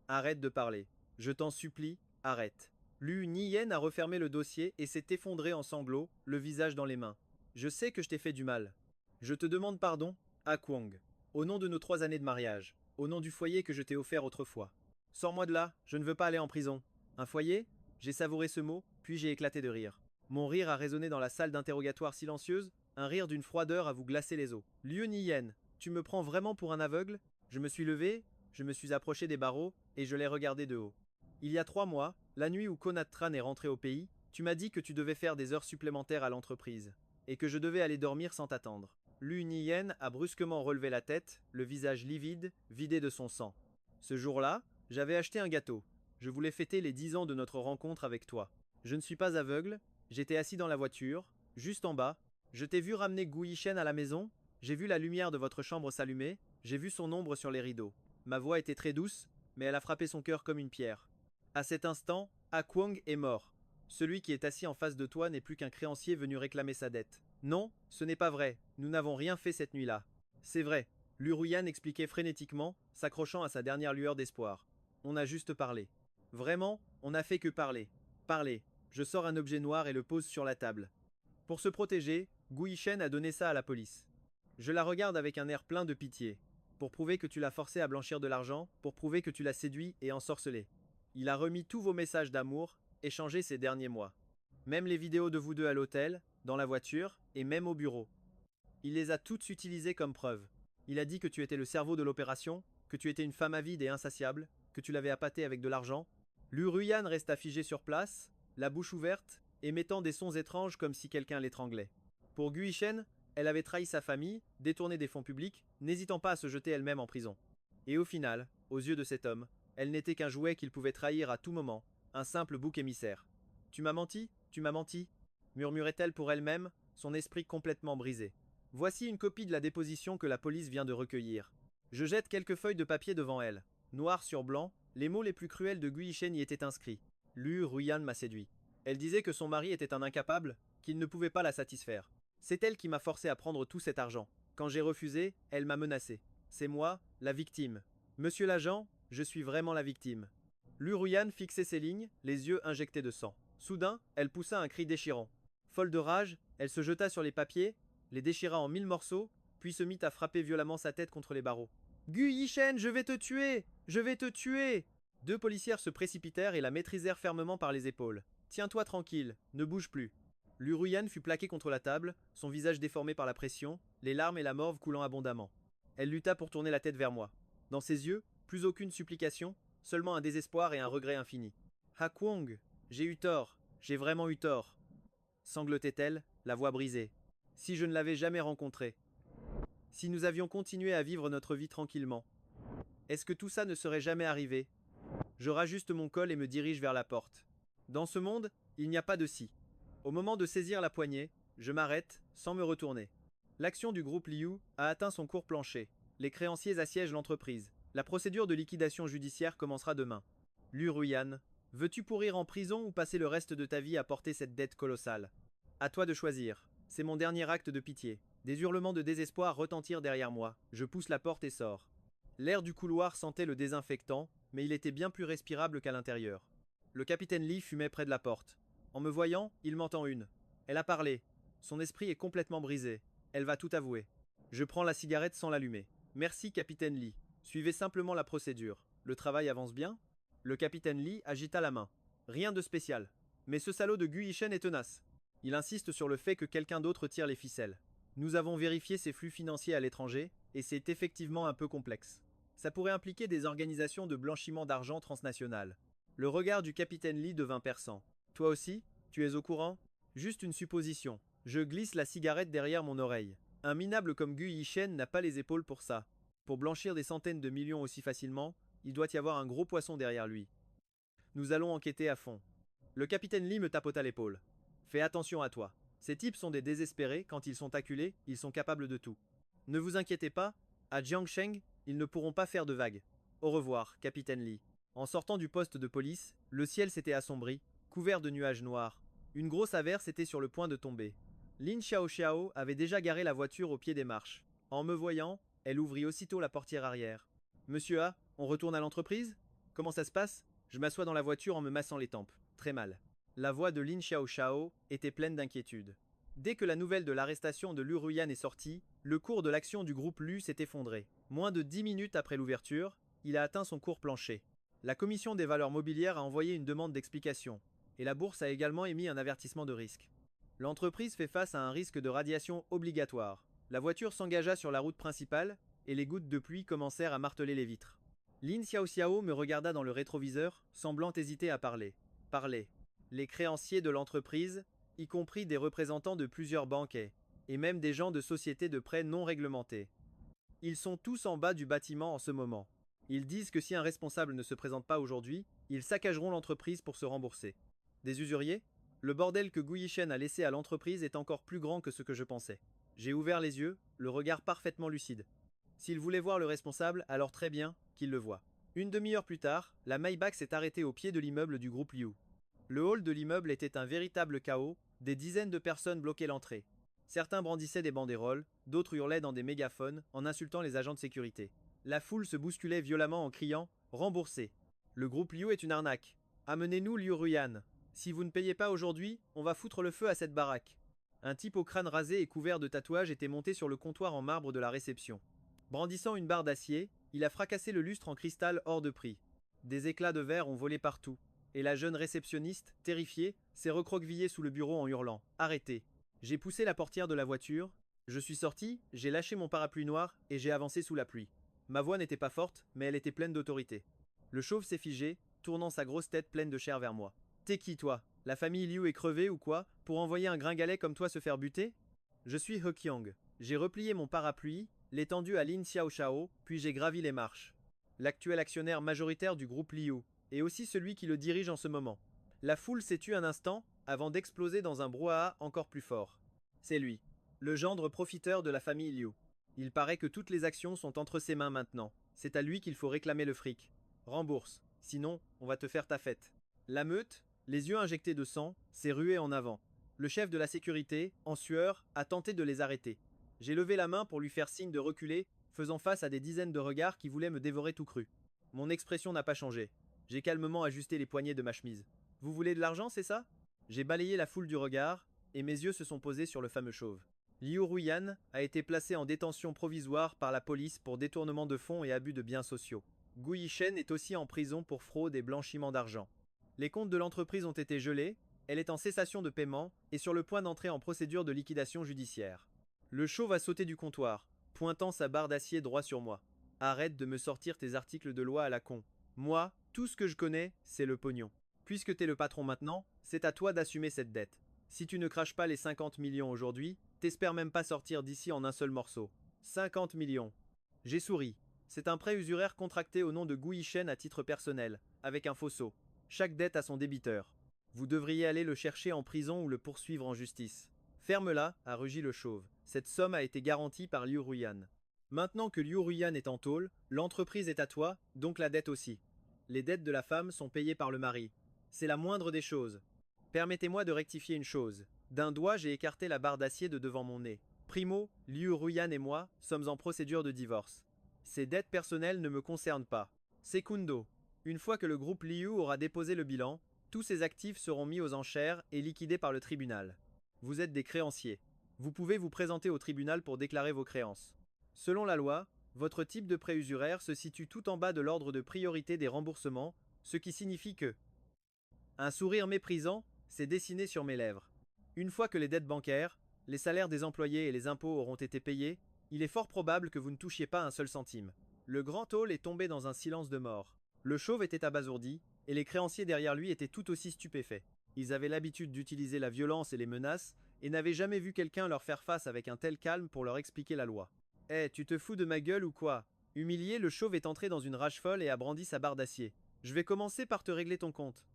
Arrête de parler. Je t'en supplie, arrête. Lu Niyen a refermé le dossier et s'est effondré en sanglots, le visage dans les mains. Je sais que je t'ai fait du mal. Je te demande pardon, Ah Kwong. Au nom de nos 3 années de mariage, au nom du foyer que je t'ai offert autrefois. Sors-moi de là, je ne veux pas aller en prison. Un foyer? J'ai savouré ce mot, puis j'ai éclaté de rire. Mon rire a résonné dans la salle d'interrogatoire silencieuse, un rire d'une froideur à vous glacer les os. Liu Niyen, tu me prends vraiment pour un aveugle? Je me suis levé, je me suis approché des barreaux, et je l'ai regardé de haut. Il y a 3 mois, la nuit où Konat Tran est rentré au pays, tu m'as dit que tu devais faire des heures supplémentaires à l'entreprise, et que je devais aller dormir sans t'attendre. Lu Niyen a brusquement relevé la tête, le visage livide, vidé de son sang. Ce jour-là, j'avais acheté un gâteau. Je voulais fêter les 10 ans de notre rencontre avec toi. Je ne suis pas aveugle, j'étais assis dans la voiture, juste en bas. Je t'ai vu ramener Gu Yishen à la maison, j'ai vu la lumière de votre chambre s'allumer, j'ai vu son ombre sur les rideaux. Ma voix était très douce, mais elle a frappé son cœur comme une pierre. À cet instant, Ah Kwong est mort. Celui qui est assis en face de toi n'est plus qu'un créancier venu réclamer sa dette. Non, ce n'est pas vrai, nous n'avons rien fait cette nuit-là. C'est vrai, Lu Ruyan expliquait frénétiquement, s'accrochant à sa dernière lueur d'espoir. On a juste parlé. Vraiment, on n'a fait que parler. Parler. Je sors un objet noir et le pose sur la table. Pour se protéger, Gu Yishen a donné ça à la police. Je la regarde avec un air plein de pitié. Pour prouver que tu l'as forcé à blanchir de l'argent, pour prouver que tu l'as séduit et ensorcelé. Il a remis tous vos messages d'amour, échangés ces derniers mois. Même les vidéos de vous deux à l'hôtel, dans la voiture, et même au bureau. Il les a toutes utilisées comme preuve. Il a dit que tu étais le cerveau de l'opération, que tu étais une femme avide et insatiable, que tu l'avais appâté avec de l'argent. Lu Ruyan resta figé sur place, la bouche ouverte, émettant des sons étranges comme si quelqu'un l'étranglait. Pour Gu Yishen, elle avait trahi sa famille, détourné des fonds publics, n'hésitant pas à se jeter elle-même en prison. Et au final, aux yeux de cet homme, elle n'était qu'un jouet qu'il pouvait trahir à tout moment, un simple bouc émissaire. Tu m'as menti, murmurait-elle pour elle-même, son esprit complètement brisé. Voici une copie de la déposition que la police vient de recueillir. Je jette quelques feuilles de papier devant elle. Noir sur blanc, les mots les plus cruels de Gu Yishen y étaient inscrits. Lu Ruyan m'a séduit. Elle disait que son mari était un incapable, qu'il ne pouvait pas la satisfaire. C'est elle qui m'a forcé à prendre tout cet argent. Quand j'ai refusé, elle m'a menacé. C'est moi, la victime. Monsieur l'agent, je suis vraiment la victime. Lu Ruyan fixait ses lignes, les yeux injectés de sang. Soudain, elle poussa un cri déchirant. Folle de rage, elle se jeta sur les papiers, les déchira en 1000 morceaux, puis se mit à frapper violemment sa tête contre les barreaux. Gu Yishen, je vais te tuer! Je vais te tuer! 2 policières se précipitèrent et la maîtrisèrent fermement par les épaules. Tiens-toi tranquille, ne bouge plus. Lu Ruyan fut plaqué contre la table, son visage déformé par la pression, les larmes et la morve coulant abondamment. Elle lutta pour tourner la tête vers moi. Dans ses yeux, plus aucune supplication, seulement un désespoir et un regret infini. Ah Kwong, j'ai eu tort, j'ai vraiment eu tort. Sanglotait-elle, la voix brisée. Si je ne l'avais jamais rencontré. Si nous avions continué à vivre notre vie tranquillement. Est-ce que tout ça ne serait jamais arrivé? Je rajuste mon col et me dirige vers la porte. Dans ce monde, il n'y a pas de si. Au moment de saisir la poignée, je m'arrête, sans me retourner. L'action du groupe Liu a atteint son court plancher. Les créanciers assiègent l'entreprise. La procédure de liquidation judiciaire commencera demain. Lu Ruyan, veux-tu pourrir en prison ou passer le reste de ta vie à porter cette dette colossale? À toi de choisir. C'est mon dernier acte de pitié. Des hurlements de désespoir retentirent derrière moi. Je pousse la porte et sors. L'air du couloir sentait le désinfectant, mais il était bien plus respirable qu'à l'intérieur. Le capitaine Lee fumait près de la porte. En me voyant, il m'entend une. Elle a parlé. Son esprit est complètement brisé. Elle va tout avouer. Je prends la cigarette sans l'allumer. Merci, capitaine Lee. Suivez simplement la procédure. Le travail avance bien? Le capitaine Lee agita la main. Rien de spécial. Mais ce salaud de Gu Yishen est tenace. Il insiste sur le fait que quelqu'un d'autre tire les ficelles. Nous avons vérifié ses flux financiers à l'étranger, et c'est effectivement un peu complexe. Ça pourrait impliquer des organisations de blanchiment d'argent transnationales. Le regard du capitaine Lee devint perçant. Toi aussi? Tu es au courant? Juste une supposition. Je glisse la cigarette derrière mon oreille. Un minable comme Gu Yishen n'a pas les épaules pour ça. Pour blanchir des centaines de millions aussi facilement, il doit y avoir un gros poisson derrière lui. Nous allons enquêter à fond. Le capitaine Lee me tapota l'épaule. Fais attention à toi. Ces types sont des désespérés, quand ils sont acculés, ils sont capables de tout. Ne vous inquiétez pas, à Jiangsheng, ils ne pourront pas faire de vagues. Au revoir, capitaine Lee. En sortant du poste de police, le ciel s'était assombri, couvert de nuages noirs. Une grosse averse était sur le point de tomber. Lin Xiaoxiao avait déjà garé la voiture au pied des marches. En me voyant, elle ouvrit aussitôt la portière arrière. Monsieur A, on retourne à l'entreprise? Comment ça se passe? Je m'assois dans la voiture en me massant les tempes. Très mal. La voix de Lin Xiaoxiao était pleine d'inquiétude. Dès que la nouvelle de l'arrestation de Liu Ruyan est sortie, le cours de l'action du groupe Lu s'est effondré. Moins de 10 minutes après l'ouverture, il a atteint son cours plancher. La commission des valeurs mobilières a envoyé une demande d'explication, et la bourse a également émis un avertissement de risque. L'entreprise fait face à un risque de radiation obligatoire. La voiture s'engagea sur la route principale, et les gouttes de pluie commencèrent à marteler les vitres. Lin Xiaoxiao me regarda dans le rétroviseur, semblant hésiter à parler. Parler. Les créanciers de l'entreprise, y compris des représentants de plusieurs banquets, et même des gens de sociétés de prêts non réglementés. Ils sont tous en bas du bâtiment en ce moment. Ils disent que si un responsable ne se présente pas aujourd'hui, ils saccageront l'entreprise pour se rembourser. Des usuriers? Le bordel que Gu Yishen a laissé à l'entreprise est encore plus grand que ce que je pensais. J'ai ouvert les yeux, le regard parfaitement lucide. S'il voulait voir le responsable, alors très bien, qu'il le voie. Une demi-heure plus tard, la Maybach s'est arrêtée au pied de l'immeuble du groupe Liu. Le hall de l'immeuble était un véritable chaos, des dizaines de personnes bloquaient l'entrée. Certains brandissaient des banderoles, d'autres hurlaient dans des mégaphones en insultant les agents de sécurité. La foule se bousculait violemment en criant « Remboursé !» Le groupe Liu est une arnaque. Amenez-nous Liu Ruyan. Si vous ne payez pas aujourd'hui, on va foutre le feu à cette baraque. Un type au crâne rasé et couvert de tatouages était monté sur le comptoir en marbre de la réception. Brandissant une barre d'acier, il a fracassé le lustre en cristal hors de prix. Des éclats de verre ont volé partout, et la jeune réceptionniste, terrifiée, s'est recroquevillée sous le bureau en hurlant « Arrêtez !» J'ai poussé la portière de la voiture, je suis sorti, j'ai lâché mon parapluie noir et j'ai avancé sous la pluie. Ma voix n'était pas forte, mais elle était pleine d'autorité. Le chauve s'est figé, tournant sa grosse tête pleine de chair vers moi. T'es qui, toi? La famille Liu est crevée ou quoi, pour envoyer un gringalet comme toi se faire buter? Je suis He Qiang. J'ai replié mon parapluie, l'étendu à Lin Xiaoxiao, puis j'ai gravi les marches. L'actuel actionnaire majoritaire du groupe Liu, et aussi celui qui le dirige en ce moment. La foule s'est tue un instant, avant d'exploser dans un brouhaha encore plus fort. C'est lui, le gendre profiteur de la famille Liu. Il paraît que toutes les actions sont entre ses mains maintenant. C'est à lui qu'il faut réclamer le fric. Rembourse, sinon, on va te faire ta fête. La meute, les yeux injectés de sang, s'est ruée en avant. Le chef de la sécurité, en sueur, a tenté de les arrêter. J'ai levé la main pour lui faire signe de reculer, faisant face à des dizaines de regards qui voulaient me dévorer tout cru. Mon expression n'a pas changé. J'ai calmement ajusté les poignets de ma chemise. Vous voulez de l'argent, c'est ça? J'ai balayé la foule du regard, et mes yeux se sont posés sur le fameux chauve. Liu Ruyan a été placé en détention provisoire par la police pour détournement de fonds et abus de biens sociaux. Gu Yishen est aussi en prison pour fraude et blanchiment d'argent. Les comptes de l'entreprise ont été gelés, elle est en cessation de paiement et sur le point d'entrer en procédure de liquidation judiciaire. Le chauve a sauté du comptoir, pointant sa barre d'acier droit sur moi. Arrête de me sortir tes articles de loi à la con. Moi, tout ce que je connais, c'est le pognon. Puisque t'es le patron maintenant, c'est à toi d'assumer cette dette. Si tu ne craches pas les 50 millions aujourd'hui, t'espères même pas sortir d'ici en un seul morceau. 50 millions. J'ai souri. C'est un prêt usuraire contracté au nom de Gu Yishen à titre personnel, avec un fausceau. Chaque dette a son débiteur. Vous devriez aller le chercher en prison ou le poursuivre en justice. Ferme-la, a rugi le chauve. Cette somme a été garantie par Liu Ruyan. Maintenant que Liu Ruyan est en tôle, l'entreprise est à toi, donc la dette aussi. Les dettes de la femme sont payées par le mari. C'est la moindre des choses. Permettez-moi de rectifier une chose. D'un doigt, j'ai écarté la barre d'acier de devant mon nez. Primo, Liu Ruyan et moi sommes en procédure de divorce. Ces dettes personnelles ne me concernent pas. Secundo, une fois que le groupe Liu aura déposé le bilan, tous ses actifs seront mis aux enchères et liquidés par le tribunal. Vous êtes des créanciers. Vous pouvez vous présenter au tribunal pour déclarer vos créances. Selon la loi, votre type de prêt usuraire se situe tout en bas de l'ordre de priorité des remboursements, ce qui signifie que... Un sourire méprisant s'est dessiné sur mes lèvres. Une fois que les dettes bancaires, les salaires des employés et les impôts auront été payés, il est fort probable que vous ne touchiez pas un seul centime. Le grand hall est tombé dans un silence de mort. Le chauve était abasourdi, et les créanciers derrière lui étaient tout aussi stupéfaits. Ils avaient l'habitude d'utiliser la violence et les menaces, et n'avaient jamais vu quelqu'un leur faire face avec un tel calme pour leur expliquer la loi. Tu te fous de ma gueule ou quoi? Humilié, le chauve est entré dans une rage folle et a brandi sa barre d'acier. Je vais commencer par te régler ton compte.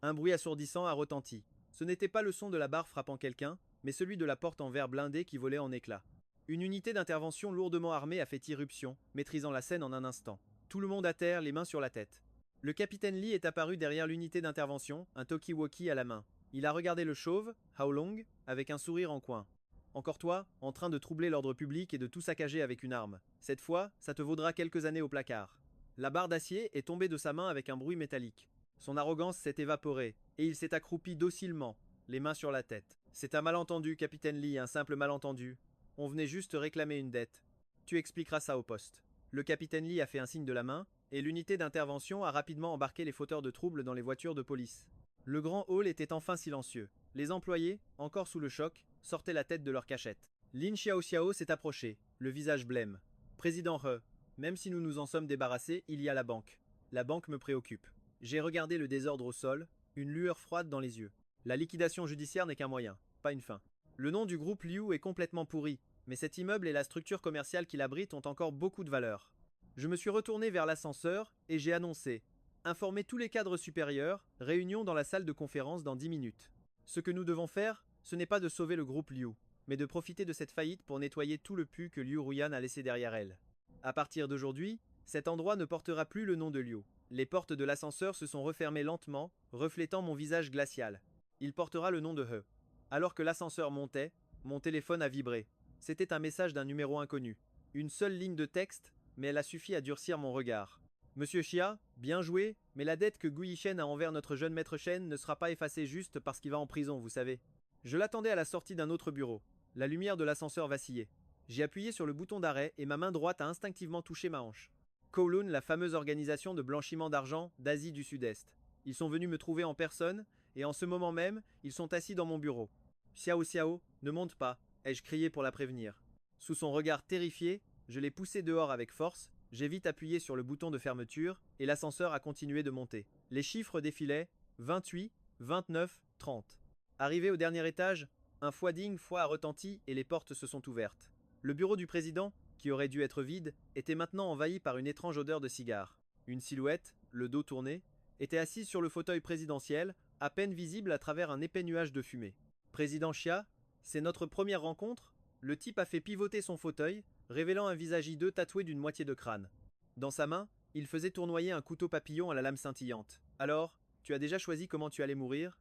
Un bruit assourdissant a retenti. Ce n'était pas le son de la barre frappant quelqu'un, mais celui de la porte en verre blindé qui volait en éclats. Une unité d'intervention lourdement armée a fait irruption, maîtrisant la scène en un instant. Tout le monde à terre, les mains sur la tête. Le capitaine Lee est apparu derrière l'unité d'intervention, un talkie-walkie à la main. Il a regardé le chauve, Haolong, avec un sourire en coin. Encore toi, en train de troubler l'ordre public et de tout saccager avec une arme. Cette fois, ça te vaudra quelques années au placard. La barre d'acier est tombée de sa main avec un bruit métallique. Son arrogance s'est évaporée, et il s'est accroupi docilement, les mains sur la tête. C'est un malentendu, capitaine Lee, un simple malentendu. On venait juste réclamer une dette. Tu expliqueras ça au poste. Le capitaine Lee a fait un signe de la main, et l'unité d'intervention a rapidement embarqué les fauteurs de troubles dans les voitures de police. Le grand hall était enfin silencieux. Les employés, encore sous le choc, sortaient la tête de leur cachette. Lin Xiaoxiao s'est approché, le visage blême. Président He, même si nous nous en sommes débarrassés, il y a la banque. La banque me préoccupe. J'ai regardé le désordre au sol, une lueur froide dans les yeux. La liquidation judiciaire n'est qu'un moyen, pas une fin. Le nom du groupe Liu est complètement pourri, mais cet immeuble et la structure commerciale qu'il abrite ont encore beaucoup de valeur. Je me suis retourné vers l'ascenseur et j'ai annoncé « Informez tous les cadres supérieurs, réunion dans la salle de conférence dans 10 minutes. Ce que nous devons faire, ce n'est pas de sauver le groupe Liu, mais de profiter de cette faillite pour nettoyer tout le pu que Liu Ruyan a laissé derrière elle. À partir d'aujourd'hui, cet endroit ne portera plus le nom de Liu. Les portes de l'ascenseur se sont refermées lentement, reflétant mon visage glacial. Il portera le nom de He. » Alors que l'ascenseur montait, mon téléphone a vibré. C'était un message d'un numéro inconnu. Une seule ligne de texte, mais elle a suffi à durcir mon regard. Monsieur Xia, bien joué, mais la dette que Gu Yishen a envers notre jeune maître Shen ne sera pas effacée juste parce qu'il va en prison, vous savez. Je l'attendais à la sortie d'un autre bureau. La lumière de l'ascenseur vacillait. J'ai appuyé sur le bouton d'arrêt et ma main droite a instinctivement touché ma hanche. Kowloon, la fameuse organisation de blanchiment d'argent d'Asie du Sud-Est. Ils sont venus me trouver en personne, et en ce moment même, ils sont assis dans mon bureau. Xiao Xiao, ne monte pas, ai-je crié pour la prévenir. Sous son regard terrifié, je l'ai poussé dehors avec force, j'ai vite appuyé sur le bouton de fermeture, et l'ascenseur a continué de monter. Les chiffres défilaient, 28, 29, 30. Arrivé au dernier étage, un foie a retenti et les portes se sont ouvertes. Le bureau du président, qui aurait dû être vide, était maintenant envahi par une étrange odeur de cigare. Une silhouette, le dos tourné, était assise sur le fauteuil présidentiel, à peine visible à travers un épais nuage de fumée. Président Xia, c'est notre première rencontre. Le type a fait pivoter son fauteuil, révélant un visage hideux tatoué d'une moitié de crâne. Dans sa main, il faisait tournoyer un couteau papillon à la lame scintillante. Alors, tu as déjà choisi comment tu allais mourir?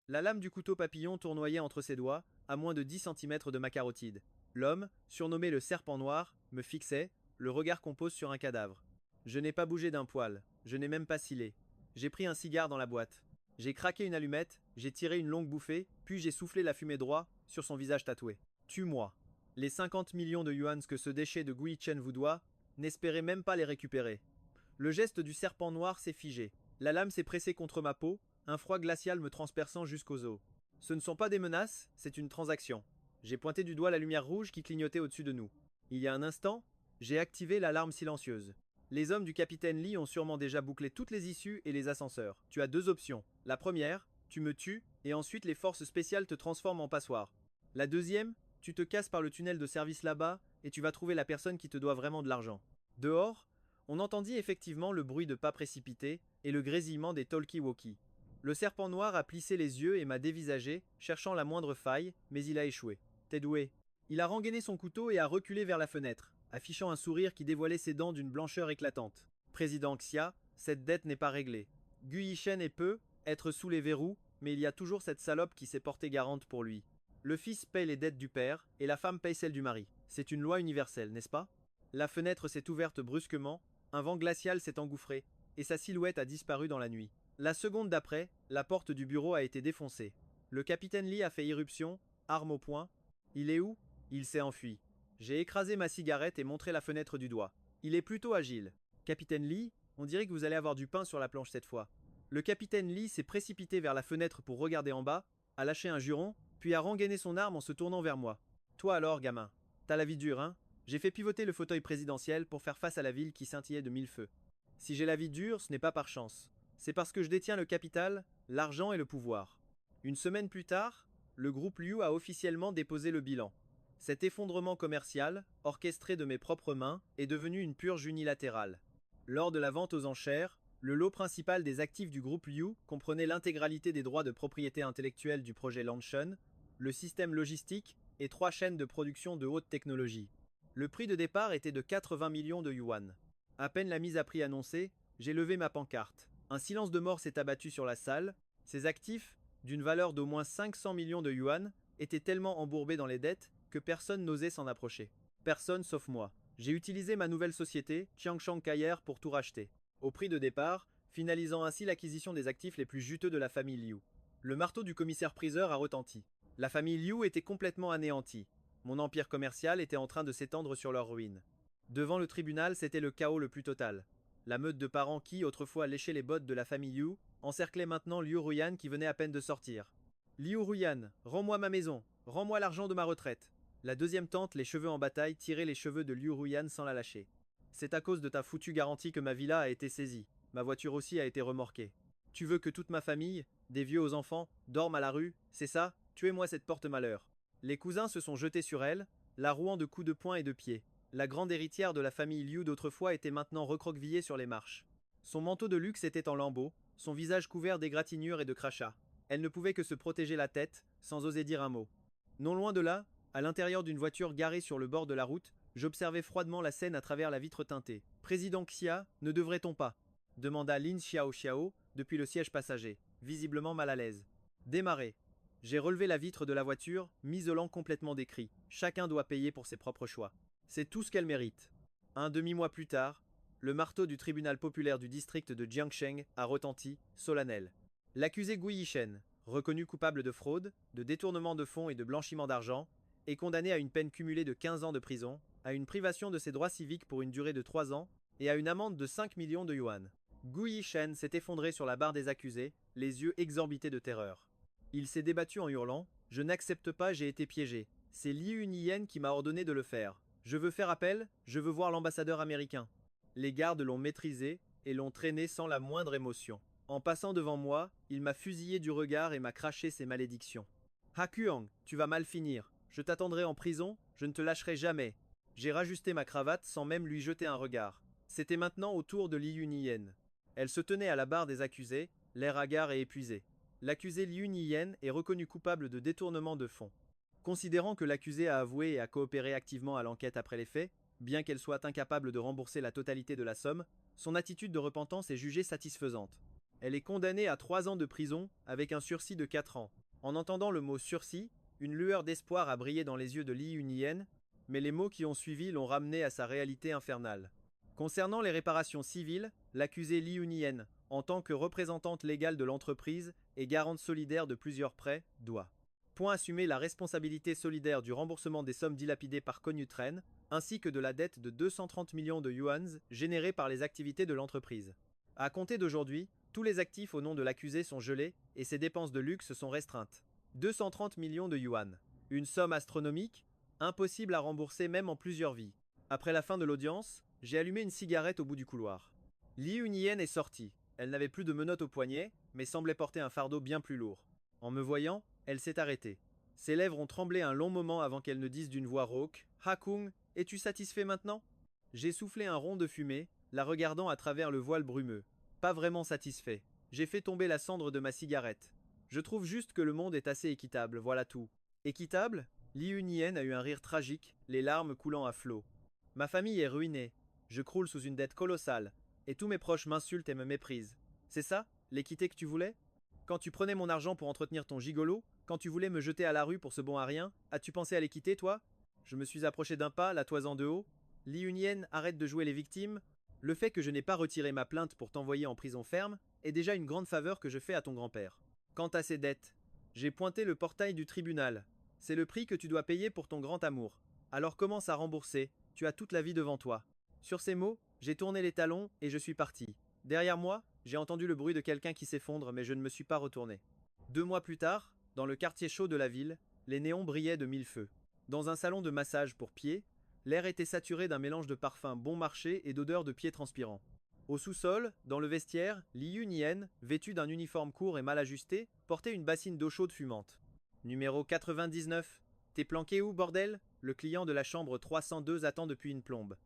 La lame du couteau papillon tournoyait entre ses doigts, à moins de 10 centimètres de ma carotide. L'homme, surnommé le serpent noir, me fixait, le regard qu'on pose sur un cadavre. Je n'ai pas bougé d'un poil, je n'ai même pas scellé. J'ai pris un cigare dans la boîte. J'ai craqué une allumette, j'ai tiré une longue bouffée, puis j'ai soufflé la fumée droit sur son visage tatoué. Tue-moi. Les 50 millions de yuans que ce déchet de Gu Yichen vous doit, n'espérez même pas les récupérer. Le geste du serpent noir s'est figé. La lame s'est pressée contre ma peau, un froid glacial me transperçant jusqu'aux os. Ce ne sont pas des menaces, c'est une transaction. J'ai pointé du doigt la lumière rouge qui clignotait au-dessus de nous. Il y a un instant, j'ai activé l'alarme silencieuse. Les hommes du capitaine Lee ont sûrement déjà bouclé toutes les issues et les ascenseurs. Tu as deux options. La première, tu me tues, et ensuite les forces spéciales te transforment en passoire. La deuxième, tu te casses par le tunnel de service là-bas, et tu vas trouver la personne qui te doit vraiment de l'argent. Dehors, on entendit effectivement le bruit de pas précipités et le grésillement des talkie-walkie. Le serpent noir a plissé les yeux et m'a dévisagé, cherchant la moindre faille, mais il a échoué. T'es doué. Il a rengainé son couteau et a reculé vers la fenêtre, affichant un sourire qui dévoilait ses dents d'une blancheur éclatante. Président Xia, cette dette n'est pas réglée. Gu Yishen est peu, être sous les verrous, mais il y a toujours cette salope qui s'est portée garante pour lui. Le fils paye les dettes du père, et la femme paye celles du mari. C'est une loi universelle, n'est-ce pas? La fenêtre s'est ouverte brusquement, un vent glacial s'est engouffré, et sa silhouette a disparu dans la nuit. La seconde d'après, la porte du bureau a été défoncée. Le capitaine Lee a fait irruption, arme au poing. Il est où? Il s'est enfui. J'ai écrasé ma cigarette et montré la fenêtre du doigt. Il est plutôt agile. Capitaine Lee, on dirait que vous allez avoir du pain sur la planche cette fois. Le capitaine Lee s'est précipité vers la fenêtre pour regarder en bas, a lâché un juron, puis a rengainé son arme en se tournant vers moi. Toi alors, gamin, t'as la vie dure, hein? J'ai fait pivoter le fauteuil présidentiel pour faire face à la ville qui scintillait de mille feux. Si j'ai la vie dure, ce n'est pas par chance. C'est parce que je détiens le capital, l'argent et le pouvoir. Une semaine plus tard, le groupe Liu a officiellement déposé le bilan. Cet effondrement commercial, orchestré de mes propres mains, est devenu une purge unilatérale. Lors de la vente aux enchères, le lot principal des actifs du groupe Liu comprenait l'intégralité des droits de propriété intellectuelle du projet Lanshan, le système logistique et 3 chaînes de production de haute technologie. Le prix de départ était de 80 millions de yuan. À peine la mise à prix annoncée, j'ai levé ma pancarte. Un silence de mort s'est abattu sur la salle. Ces actifs, d'une valeur d'au moins 500 millions de yuan, étaient tellement embourbés dans les dettes que personne n'osait s'en approcher. Personne sauf moi. J'ai utilisé ma nouvelle société, Qiangshang Kayer, pour tout racheter. Au prix de départ, finalisant ainsi l'acquisition des actifs les plus juteux de la famille Liu. Le marteau du commissaire-priseur a retenti. La famille Liu était complètement anéantie. Mon empire commercial était en train de s'étendre sur leur ruine. Devant le tribunal, c'était le chaos le plus total. La meute de parents qui, autrefois, léchaient les bottes de la famille Liu, encerclait maintenant Liu Ruyan qui venait à peine de sortir. Liu Ruyan, rends-moi ma maison, rends-moi l'argent de ma retraite. La deuxième tante, les cheveux en bataille, tirait les cheveux de Liu Ruyan sans la lâcher. C'est à cause de ta foutue garantie que ma villa a été saisie. Ma voiture aussi a été remorquée. Tu veux que toute ma famille, des vieux aux enfants, dorme à la rue, c'est ça? Tuez-moi cette porte-malheur. Les cousins se sont jetés sur elle, la rouant de coups de poing et de pied. La grande héritière de la famille Liu d'autrefois était maintenant recroquevillée sur les marches. Son manteau de luxe était en lambeaux, son visage couvert d'égratignures et de crachats. Elle ne pouvait que se protéger la tête, sans oser dire un mot. Non loin de là, à l'intérieur d'une voiture garée sur le bord de la route, j'observais froidement la scène à travers la vitre teintée. Président Xia, ne devrait-on pas demanda Lin Xiao depuis le siège passager, visiblement mal à l'aise. Démarrer. J'ai relevé la vitre de la voiture, m'isolant complètement des cris. Chacun doit payer pour ses propres choix. C'est tout ce qu'elle mérite. Un demi-mois plus tard, le marteau du tribunal populaire du district de Jiangsheng a retenti, solennel. L'accusé Gui Yishen, reconnu coupable de fraude, de détournement de fonds et de blanchiment d'argent, est condamné à une peine cumulée de 15 ans de prison, à une privation de ses droits civiques pour une durée de 3 ans et à une amende de 5 millions de yuan. Gui Yishen s'est effondré sur la barre des accusés, les yeux exorbités de terreur. Il s'est débattu en hurlant « Je n'accepte pas, j'ai été piégé. C'est Liu Niyen qui m'a ordonné de le faire. Je veux faire appel, je veux voir l'ambassadeur américain. » Les gardes l'ont maîtrisé et l'ont traîné sans la moindre émotion. En passant devant moi, il m'a fusillé du regard et m'a craché ses malédictions. « Hakuang, tu vas mal finir. Je t'attendrai en prison, je ne te lâcherai jamais. » J'ai rajusté ma cravate sans même lui jeter un regard. C'était maintenant au tour de Liu Niyen. Elle se tenait à la barre des accusés, l'air hagard et épuisé. L'accusé Liu Niyen est reconnu coupable de détournement de fonds. Considérant que l'accusé a avoué et a coopéré activement à l'enquête après les faits, bien qu'elle soit incapable de rembourser la totalité de la somme, son attitude de repentance est jugée satisfaisante. Elle est condamnée à 3 ans de prison avec un sursis de 4 ans. En entendant le mot sursis, une lueur d'espoir a brillé dans les yeux de Liu Niyen, mais les mots qui ont suivi l'ont ramené à sa réalité infernale. Concernant les réparations civiles, l'accusée Liu Niyen, en tant que représentante légale de l'entreprise et garante solidaire de plusieurs prêts, doit assumer la responsabilité solidaire du remboursement des sommes dilapidées par Cognutrain, ainsi que de la dette de 230 millions de yuans générée par les activités de l'entreprise. À compter d'aujourd'hui, tous les actifs au nom de l'accusé sont gelés et ses dépenses de luxe sont restreintes. 230 millions de yuan. Une somme astronomique, impossible à rembourser même en plusieurs vies. Après la fin de l'audience, j'ai allumé une cigarette au bout du couloir. Liu Niyen est sortie. Elle n'avait plus de menottes au poignet, mais semblait porter un fardeau bien plus lourd. En me voyant, elle s'est arrêtée. Ses lèvres ont tremblé un long moment avant qu'elle ne dise d'une voix rauque « Hakung, es-tu satisfait maintenant ?» J'ai soufflé un rond de fumée, la regardant à travers le voile brumeux. Pas vraiment satisfait. J'ai fait tomber la cendre de ma cigarette. Je trouve juste que le monde est assez équitable, voilà tout. Équitable ? Liu Niyen a eu un rire tragique, les larmes coulant à flots. Ma famille est ruinée. Je croule sous une dette colossale. Et tous mes proches m'insultent et me méprisent. C'est ça, l'équité que tu voulais ? Quand tu prenais mon argent pour entretenir ton gigolo, quand tu voulais me jeter à la rue pour ce bon à rien, as-tu pensé à l'équité, toi ? Je me suis approché d'un pas, la toisant de haut. Liu Niyen, arrête de jouer les victimes. Le fait que je n'ai pas retiré ma plainte pour t'envoyer en prison ferme est déjà une grande faveur que je fais à ton grand-père. Quant à ses dettes, j'ai pointé le portail du tribunal. C'est le prix que tu dois payer pour ton grand amour. Alors commence à rembourser, tu as toute la vie devant toi. Sur ces mots, j'ai tourné les talons et je suis parti. Derrière moi, j'ai entendu le bruit de quelqu'un qui s'effondre, mais je ne me suis pas retourné. 2 mois plus tard, dans le quartier chaud de la ville, les néons brillaient de 1000 feux. Dans un salon de massage pour pieds, l'air était saturé d'un mélange de parfums bon marché et d'odeurs de pieds transpirants. Au sous-sol, dans le vestiaire, Liu Niyen, vêtu d'un uniforme court et mal ajusté, portait une bassine d'eau chaude fumante. Numéro 99. T'es planqué où, bordel ? Le client de la chambre 302 attend depuis une plombe.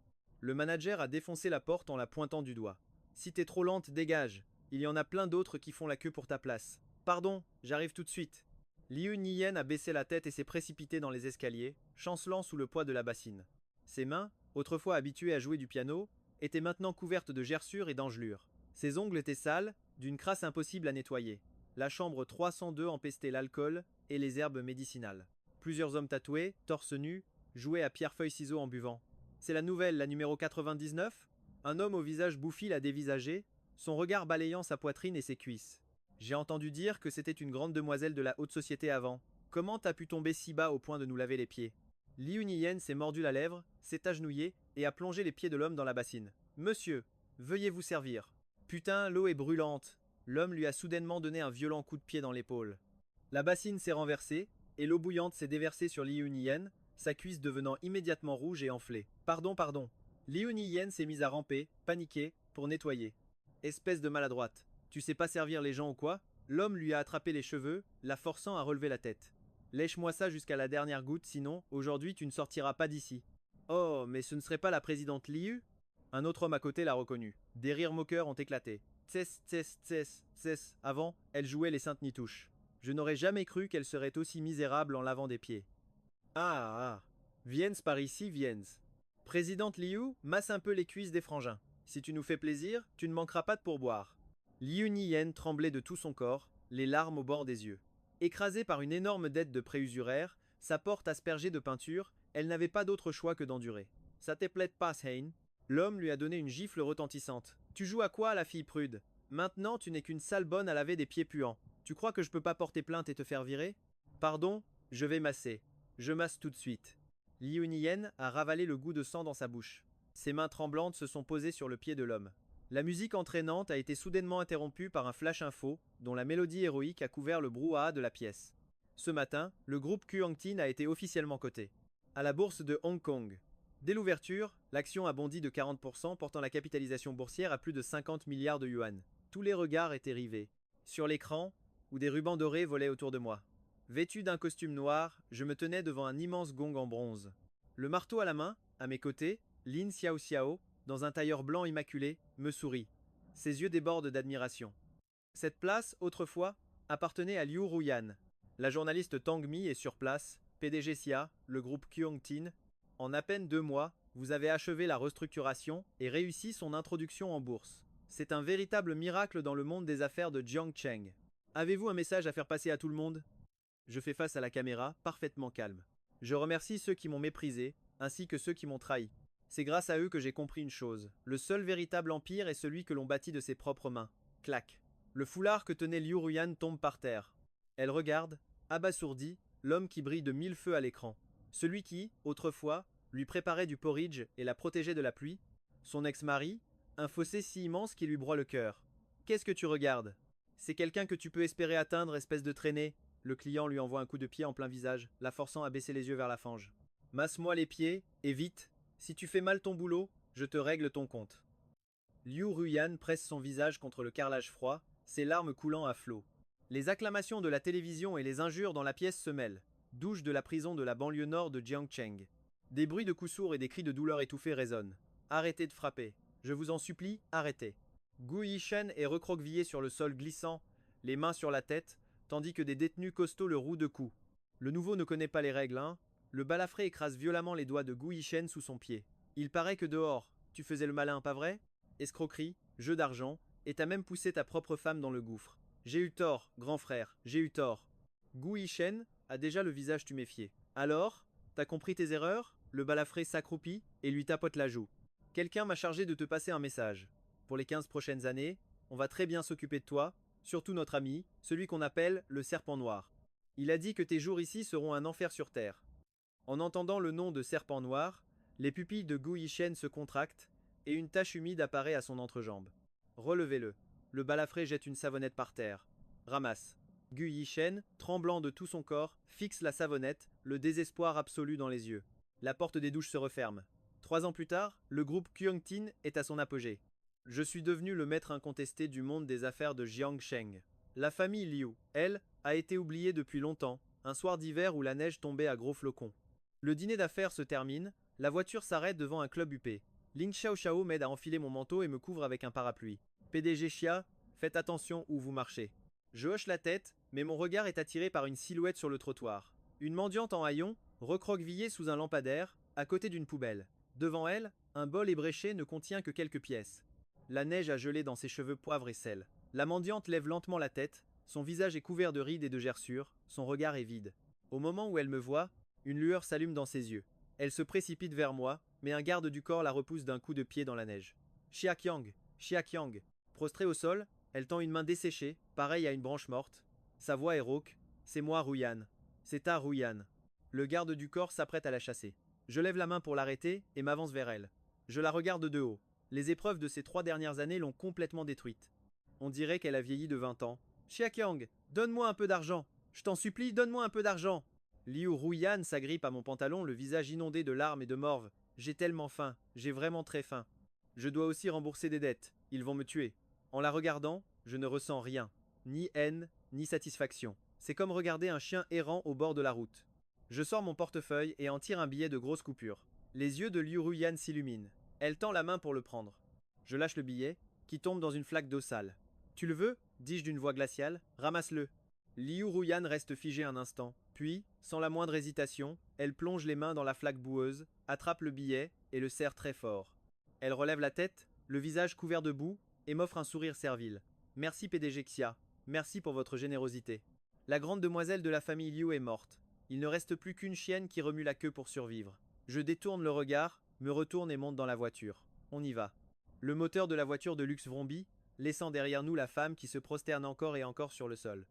Le manager a défoncé la porte en la pointant du doigt. Si t'es trop lente, dégage. Il y en a plein d'autres qui font la queue pour ta place. Pardon, j'arrive tout de suite. Liu Niyen a baissé la tête et s'est précipité dans les escaliers, chancelant sous le poids de la bassine. Ses mains, autrefois habituées à jouer du piano, étaient maintenant couvertes de gerçures et d'engelures. Ses ongles étaient sales, d'une crasse impossible à nettoyer. La chambre 302 empestait l'alcool et les herbes médicinales. Plusieurs hommes tatoués, torse nu, jouaient à pierre-feuille-ciseaux en buvant. C'est la nouvelle, la numéro 99 ? Un homme au visage bouffi l'a dévisagé, son regard balayant sa poitrine et ses cuisses. J'ai entendu dire que c'était une grande demoiselle de la haute société avant. Comment t'as pu tomber si bas au point de nous laver les pieds? Liu Niyen s'est mordu la lèvre, s'est agenouillé et a plongé les pieds de l'homme dans la bassine. Monsieur, veuillez vous servir. Putain, l'eau est brûlante. L'homme lui a soudainement donné un violent coup de pied dans l'épaule. La bassine s'est renversée, et l'eau bouillante s'est déversée sur Liu Niyen, sa cuisse devenant immédiatement rouge et enflée. Pardon, pardon. Liu Niyen s'est mise à ramper, paniqué, pour nettoyer. Espèce de maladroite. Tu sais pas servir les gens ou quoi? L'homme lui a attrapé les cheveux, la forçant à relever la tête. Lèche-moi ça jusqu'à la dernière goutte, sinon, aujourd'hui tu ne sortiras pas d'ici. Oh, mais ce ne serait pas la présidente Liu? Un autre homme à côté l'a reconnu. Des rires moqueurs ont éclaté. Tsess, tsess, tsess, tsess. Avant, elle jouait les saintes nitouches. Je n'aurais jamais cru qu'elle serait aussi misérable en lavant des pieds. Ah, ah. Viens par ici, viens. Présidente Liu, masse un peu les cuisses des frangins. Si tu nous fais plaisir, tu ne manqueras pas de pourboire. Liu Niyen tremblait de tout son corps, les larmes au bord des yeux. Écrasée par une énorme dette de prêt usuraire, sa porte aspergée de peinture, elle n'avait pas d'autre choix que d'endurer. Ça te plaît pas, Hein? L'homme lui a donné une gifle retentissante. Tu joues à quoi, la fille prude? Maintenant, tu n'es qu'une sale bonne à laver des pieds puants. Tu crois que je peux pas porter plainte et te faire virer? Pardon, je vais masser. Je masse tout de suite. Liu Niyen a ravalé le goût de sang dans sa bouche. Ses mains tremblantes se sont posées sur le pied de l'homme. La musique entraînante a été soudainement interrompue par un flash info, dont la mélodie héroïque a couvert le brouhaha de la pièce. Ce matin, le groupe Kuangtin a été officiellement coté. À la bourse de Hong Kong. Dès l'ouverture, l'action a bondi de 40%, portant la capitalisation boursière à plus de 50 milliards de yuan. Tous les regards étaient rivés sur l'écran, où des rubans dorés volaient autour de moi. Vêtu d'un costume noir, je me tenais devant un immense gong en bronze. Le marteau à la main, à mes côtés, Lin Xiao Xiao, dans un tailleur blanc immaculé, me sourit. Ses yeux débordent d'admiration. Cette place, autrefois, appartenait à Liu Ruyan. La journaliste Tang Mi est sur place, PDG SIA, le groupe Kuangtin. En à peine 2 mois, vous avez achevé la restructuration et réussi son introduction en bourse. C'est un véritable miracle dans le monde des affaires de Jiangcheng. Avez-vous un message à faire passer à tout le monde? Je fais face à la caméra, parfaitement calme. Je remercie ceux qui m'ont méprisé, ainsi que ceux qui m'ont trahi. C'est grâce à eux que j'ai compris une chose. Le seul véritable empire est celui que l'on bâtit de ses propres mains. Clac. Le foulard que tenait Liu Ruyan tombe par terre. Elle regarde, abasourdie, l'homme qui brille de 1000 feux à l'écran. Celui qui, autrefois, lui préparait du porridge et la protégeait de la pluie. Son ex-mari, un fossé si immense qui lui broie le cœur. Qu'est-ce que tu regardes? C'est quelqu'un que tu peux espérer atteindre, espèce de traînée. Le client lui envoie un coup de pied en plein visage, la forçant à baisser les yeux vers la fange. Masse-moi les pieds, et vite. Si tu fais mal ton boulot, je te règle ton compte. Liu Ruyan presse son visage contre le carrelage froid, ses larmes coulant à flots. Les acclamations de la télévision et les injures dans la pièce se mêlent. Douche de la prison de la banlieue nord de Jiangcheng. Des bruits de coups sourds et des cris de douleur étouffés résonnent. Arrêtez de frapper. Je vous en supplie, arrêtez. Gu Yishen est recroquevillé sur le sol glissant, les mains sur la tête, tandis que des détenus costauds le rouent de coups. Le nouveau ne connaît pas les règles, hein? Le balafré écrase violemment les doigts de Gu Yishen sous son pied. Il paraît que dehors, tu faisais le malin, pas vrai? Escroquerie, jeu d'argent, et t'as même poussé ta propre femme dans le gouffre. J'ai eu tort, grand frère, j'ai eu tort. Gu Yishen a déjà le visage tuméfié. Alors, t'as compris tes erreurs? Le balafré s'accroupit et lui tapote la joue. Quelqu'un m'a chargé de te passer un message. Pour les 15 prochaines années, on va très bien s'occuper de toi, surtout notre ami, celui qu'on appelle le serpent noir. Il a dit que tes jours ici seront un enfer sur terre. En entendant le nom de serpent noir, les pupilles de Gu Yishen se contractent et une tache humide apparaît à son entrejambe. Relevez-le. Le balafré jette une savonnette par terre. Ramasse. Gu Yishen, tremblant de tout son corps, fixe la savonnette, le désespoir absolu dans les yeux. La porte des douches se referme. 3 ans plus tard, le groupe Kuangtin est à son apogée. Je suis devenu le maître incontesté du monde des affaires de Jiangcheng. La famille Liu, elle, a été oubliée depuis longtemps, un soir d'hiver où la neige tombait à gros flocons. Le dîner d'affaires se termine, la voiture s'arrête devant un club UP. Ling Xiao m'aide à enfiler mon manteau et me couvre avec un parapluie. PDG Xia, faites attention où vous marchez. Je hoche la tête, mais mon regard est attiré par une silhouette sur le trottoir. Une mendiante en haillons, recroquevillée sous un lampadaire, à côté d'une poubelle. Devant elle, un bol ébréché ne contient que quelques pièces. La neige a gelé dans ses cheveux poivre et sel. La mendiante lève lentement la tête, son visage est couvert de rides et de gerçures, son regard est vide. Au moment où elle me voit, une lueur s'allume dans ses yeux. Elle se précipite vers moi, mais un garde du corps la repousse d'un coup de pied dans la neige. Xiaqiang, Xiaqiang. Prostrée au sol, elle tend une main desséchée, pareille à une branche morte. Sa voix est rauque. C'est moi, Ruyan. C'est ta Ruyan. Le garde du corps s'apprête à la chasser. Je lève la main pour l'arrêter et m'avance vers elle. Je la regarde de haut. Les épreuves de ces 3 dernières années l'ont complètement détruite. On dirait qu'elle a vieilli de 20 ans. Xiaqiang, donne-moi un peu d'argent. Je t'en supplie, donne-moi un peu d'argent. Liu Ruyan s'agrippe à mon pantalon, le visage inondé de larmes et de morve. J'ai tellement faim, j'ai vraiment très faim. Je dois aussi rembourser des dettes, ils vont me tuer. En la regardant, je ne ressens rien. Ni haine, ni satisfaction. C'est comme regarder un chien errant au bord de la route. Je sors mon portefeuille et en tire un billet de grosse coupure. Les yeux de Liu Ruyan s'illuminent. Elle tend la main pour le prendre. Je lâche le billet, qui tombe dans une flaque d'eau sale. Tu le veux dis-je d'une voix glaciale. Ramasse-le. Liu Ruyan reste figée un instant, puis, sans la moindre hésitation, elle plonge les mains dans la flaque boueuse, attrape le billet et le serre très fort. Elle relève la tête, le visage couvert de boue, et m'offre un sourire servile. Merci PDG Xia, merci pour votre générosité. La grande demoiselle de la famille Liu est morte. Il ne reste plus qu'une chienne qui remue la queue pour survivre. Je détourne le regard, me retourne et monte dans la voiture. On y va. Le moteur de la voiture de luxe vrombit, laissant derrière nous la femme qui se prosterne encore et encore sur le sol.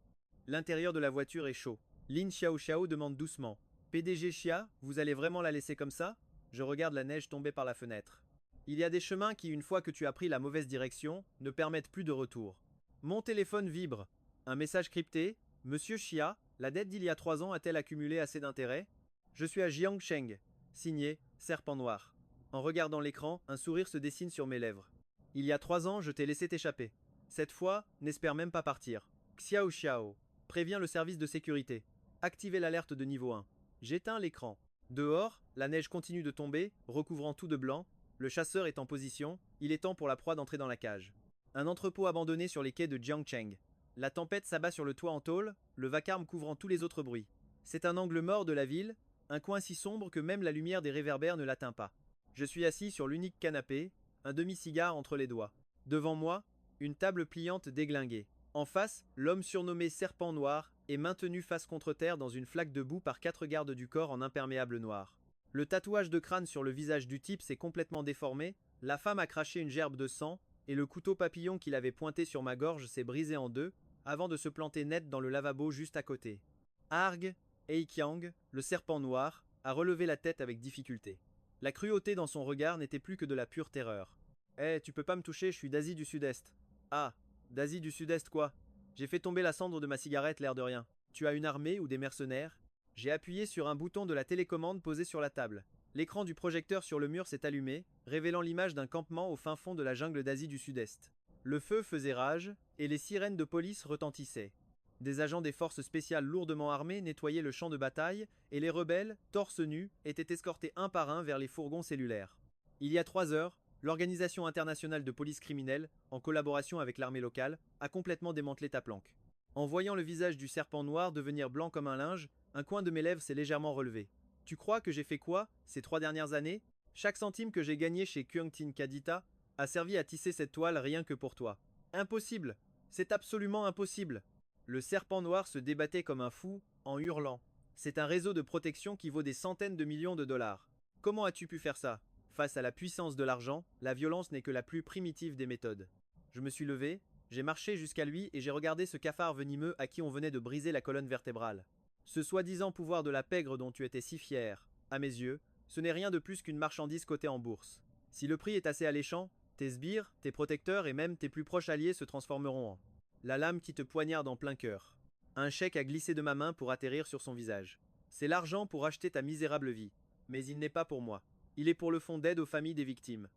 L'intérieur de la voiture est chaud. Lin Xiao demande doucement. PDG Xia, vous allez vraiment la laisser comme ça? Je regarde la neige tomber par la fenêtre. Il y a des chemins qui, une fois que tu as pris la mauvaise direction, ne permettent plus de retour. Mon téléphone vibre. Un message crypté. Monsieur Xia, la dette d'il y a 3 ans a-t-elle accumulé assez d'intérêt? Je suis à Jiangsheng. Signé, Serpent Noir. En regardant l'écran, un sourire se dessine sur mes lèvres. Il y a 3 ans, je t'ai laissé t'échapper. Cette fois, n'espère même pas partir. Xiao Xiao. Préviens le service de sécurité. Activez l'alerte de niveau 1. J'éteins l'écran. Dehors, la neige continue de tomber, recouvrant tout de blanc. Le chasseur est en position. Il est temps pour la proie d'entrer dans la cage. Un entrepôt abandonné sur les quais de Jiangcheng. La tempête s'abat sur le toit en tôle, le vacarme couvrant tous les autres bruits. C'est un angle mort de la ville, un coin si sombre que même la lumière des réverbères ne l'atteint pas. Je suis assis sur l'unique canapé, un demi-cigare entre les doigts. Devant moi, une table pliante déglinguée. En face, l'homme surnommé Serpent Noir est maintenu face contre terre dans une flaque de boue par 4 gardes du corps en imperméable noir. Le tatouage de crâne sur le visage du type s'est complètement déformé, la femme a craché une gerbe de sang, et le couteau papillon qu'il avait pointé sur ma gorge s'est brisé en deux, avant de se planter net dans le lavabo juste à côté. Arg, Eikiang, le serpent noir, a relevé la tête avec difficulté. La cruauté dans son regard n'était plus que de la pure terreur. Tu peux pas me toucher, je suis d'Asie du Sud-Est. Ah, d'Asie du Sud-Est quoi? J'ai fait tomber la cendre de ma cigarette, l'air de rien. Tu as une armée ou des mercenaires? J'ai appuyé sur un bouton de la télécommande posé sur la table. L'écran du projecteur sur le mur s'est allumé, révélant l'image d'un campement au fin fond de la jungle d'Asie du Sud-Est. Le feu faisait rage, et les sirènes de police retentissaient. Des agents des forces spéciales lourdement armés nettoyaient le champ de bataille, et les rebelles, torse nus, étaient escortés un par un vers les fourgons cellulaires. Il y a 3 heures, l'Organisation internationale de police criminelle, en collaboration avec l'armée locale, a complètement démantelé ta planque. En voyant le visage du serpent noir devenir blanc comme un linge, un coin de mes lèvres s'est légèrement relevé. Tu crois que j'ai fait quoi, ces 3 dernières années? Chaque centime que j'ai gagné chez Kyungtin Kadita a servi à tisser cette toile rien que pour toi. Impossible! C'est absolument impossible! Le serpent noir se débattait comme un fou, en hurlant. C'est un réseau de protection qui vaut des centaines de millions de dollars. Comment as-tu pu faire ça? Face à la puissance de l'argent, la violence n'est que la plus primitive des méthodes. Je me suis levé, j'ai marché jusqu'à lui et j'ai regardé ce cafard venimeux à qui on venait de briser la colonne vertébrale. Ce soi-disant pouvoir de la pègre dont tu étais si fier, à mes yeux, ce n'est rien de plus qu'une marchandise cotée en bourse. Si le prix est assez alléchant, tes sbires, tes protecteurs et même tes plus proches alliés se transformeront en la lame qui te poignarde en plein cœur. Un chèque a glissé de ma main pour atterrir sur son visage. C'est l'argent pour acheter ta misérable vie. Mais il n'est pas pour moi. Il est pour le fonds d'aide aux familles des victimes.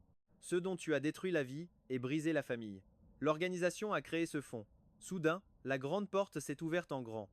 Ceux dont tu as détruit la vie et brisé la famille. L'organisation a créé ce fonds. Soudain, la grande porte s'est ouverte en grand.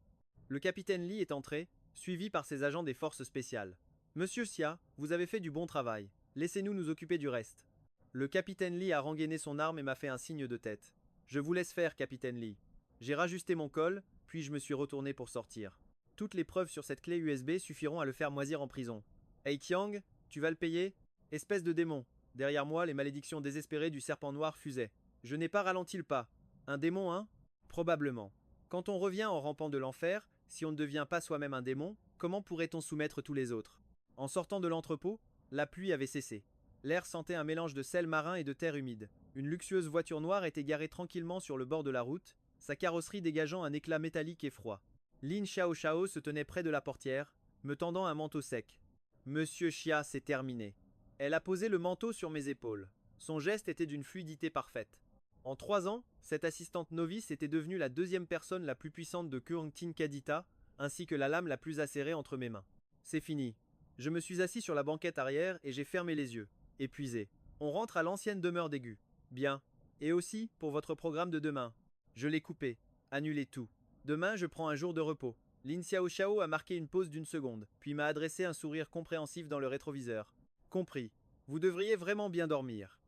Le capitaine Lee est entré, suivi par ses agents des forces spéciales. Monsieur Xia, vous avez fait du bon travail. Laissez-nous nous occuper du reste. Le capitaine Li a rengainé son arme et m'a fait un signe de tête. Je vous laisse faire, capitaine Li. J'ai rajusté mon col, puis je me suis retourné pour sortir. Toutes les preuves sur cette clé USB suffiront à le faire moisir en prison. Hey Qiang, tu vas le payer? Espèce de démon. Derrière moi, les malédictions désespérées du serpent noir fusaient. Je n'ai pas ralenti le pas. Un démon, hein? Probablement. Quand on revient en rampant de l'enfer, si on ne devient pas soi-même un démon, comment pourrait-on soumettre tous les autres? En sortant de l'entrepôt, la pluie avait cessé. L'air sentait un mélange de sel marin et de terre humide. Une luxueuse voiture noire était garée tranquillement sur le bord de la route, sa carrosserie dégageant un éclat métallique et froid. Lin Xiao Xiao se tenait près de la portière, me tendant un manteau sec. Monsieur Xia, c'est terminé. Elle a posé le manteau sur mes épaules. Son geste était d'une fluidité parfaite. En 3 ans, cette assistante novice était devenue la deuxième personne la plus puissante de Kurungtin Kadita, ainsi que la lame la plus acérée entre mes mains. C'est fini. Je me suis assis sur la banquette arrière et j'ai fermé les yeux, épuisé. On rentre à l'ancienne demeure d'Aigu. Bien. Et aussi, pour votre programme de demain. Je l'ai coupé. Annulé tout. Demain, je prends un jour de repos. Lin Xiao Xiao a marqué une pause d'1 seconde, puis m'a adressé un sourire compréhensif dans le rétroviseur. Compris. Vous devriez vraiment bien dormir.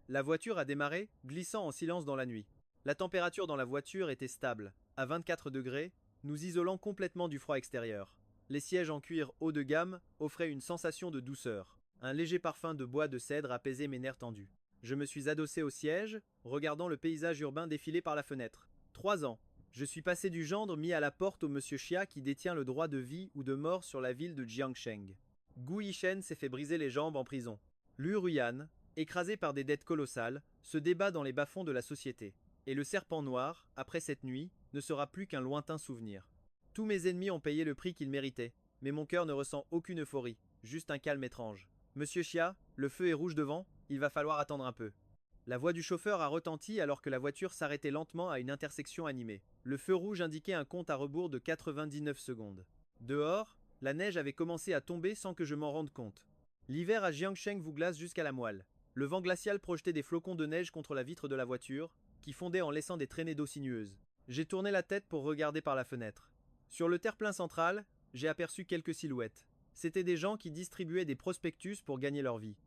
La voiture a démarré, glissant en silence dans la nuit. La température dans la voiture était stable, à 24 degrés, nous isolant complètement du froid extérieur. Les sièges en cuir haut de gamme offraient une sensation de douceur. Un léger parfum de bois de cèdre apaisait mes nerfs tendus. Je me suis adossé au siège, regardant le paysage urbain défiler par la fenêtre. 3 ans. Je suis passé du gendre mis à la porte au monsieur Xia qui détient le droit de vie ou de mort sur la ville de Jiangsheng. Gu Yishen s'est fait briser les jambes en prison. Liu Ruyan, écrasé par des dettes colossales, se débat dans les bas-fonds de la société. Et le serpent noir, après cette nuit, ne sera plus qu'un lointain souvenir. Tous mes ennemis ont payé le prix qu'ils méritaient, mais mon cœur ne ressent aucune euphorie, juste un calme étrange. Monsieur Xia, le feu est rouge devant, il va falloir attendre un peu. La voix du chauffeur a retenti alors que la voiture s'arrêtait lentement à une intersection animée. Le feu rouge indiquait un compte à rebours de 99 secondes. Dehors, la neige avait commencé à tomber sans que je m'en rende compte. L'hiver à Jiangsheng vous glace jusqu'à la moelle. Le vent glacial projetait des flocons de neige contre la vitre de la voiture, qui fondait en laissant des traînées d'eau sinueuses. J'ai tourné la tête pour regarder par la fenêtre. Sur le terre-plein central, j'ai aperçu quelques silhouettes. C'étaient des gens qui distribuaient des prospectus pour gagner leur vie.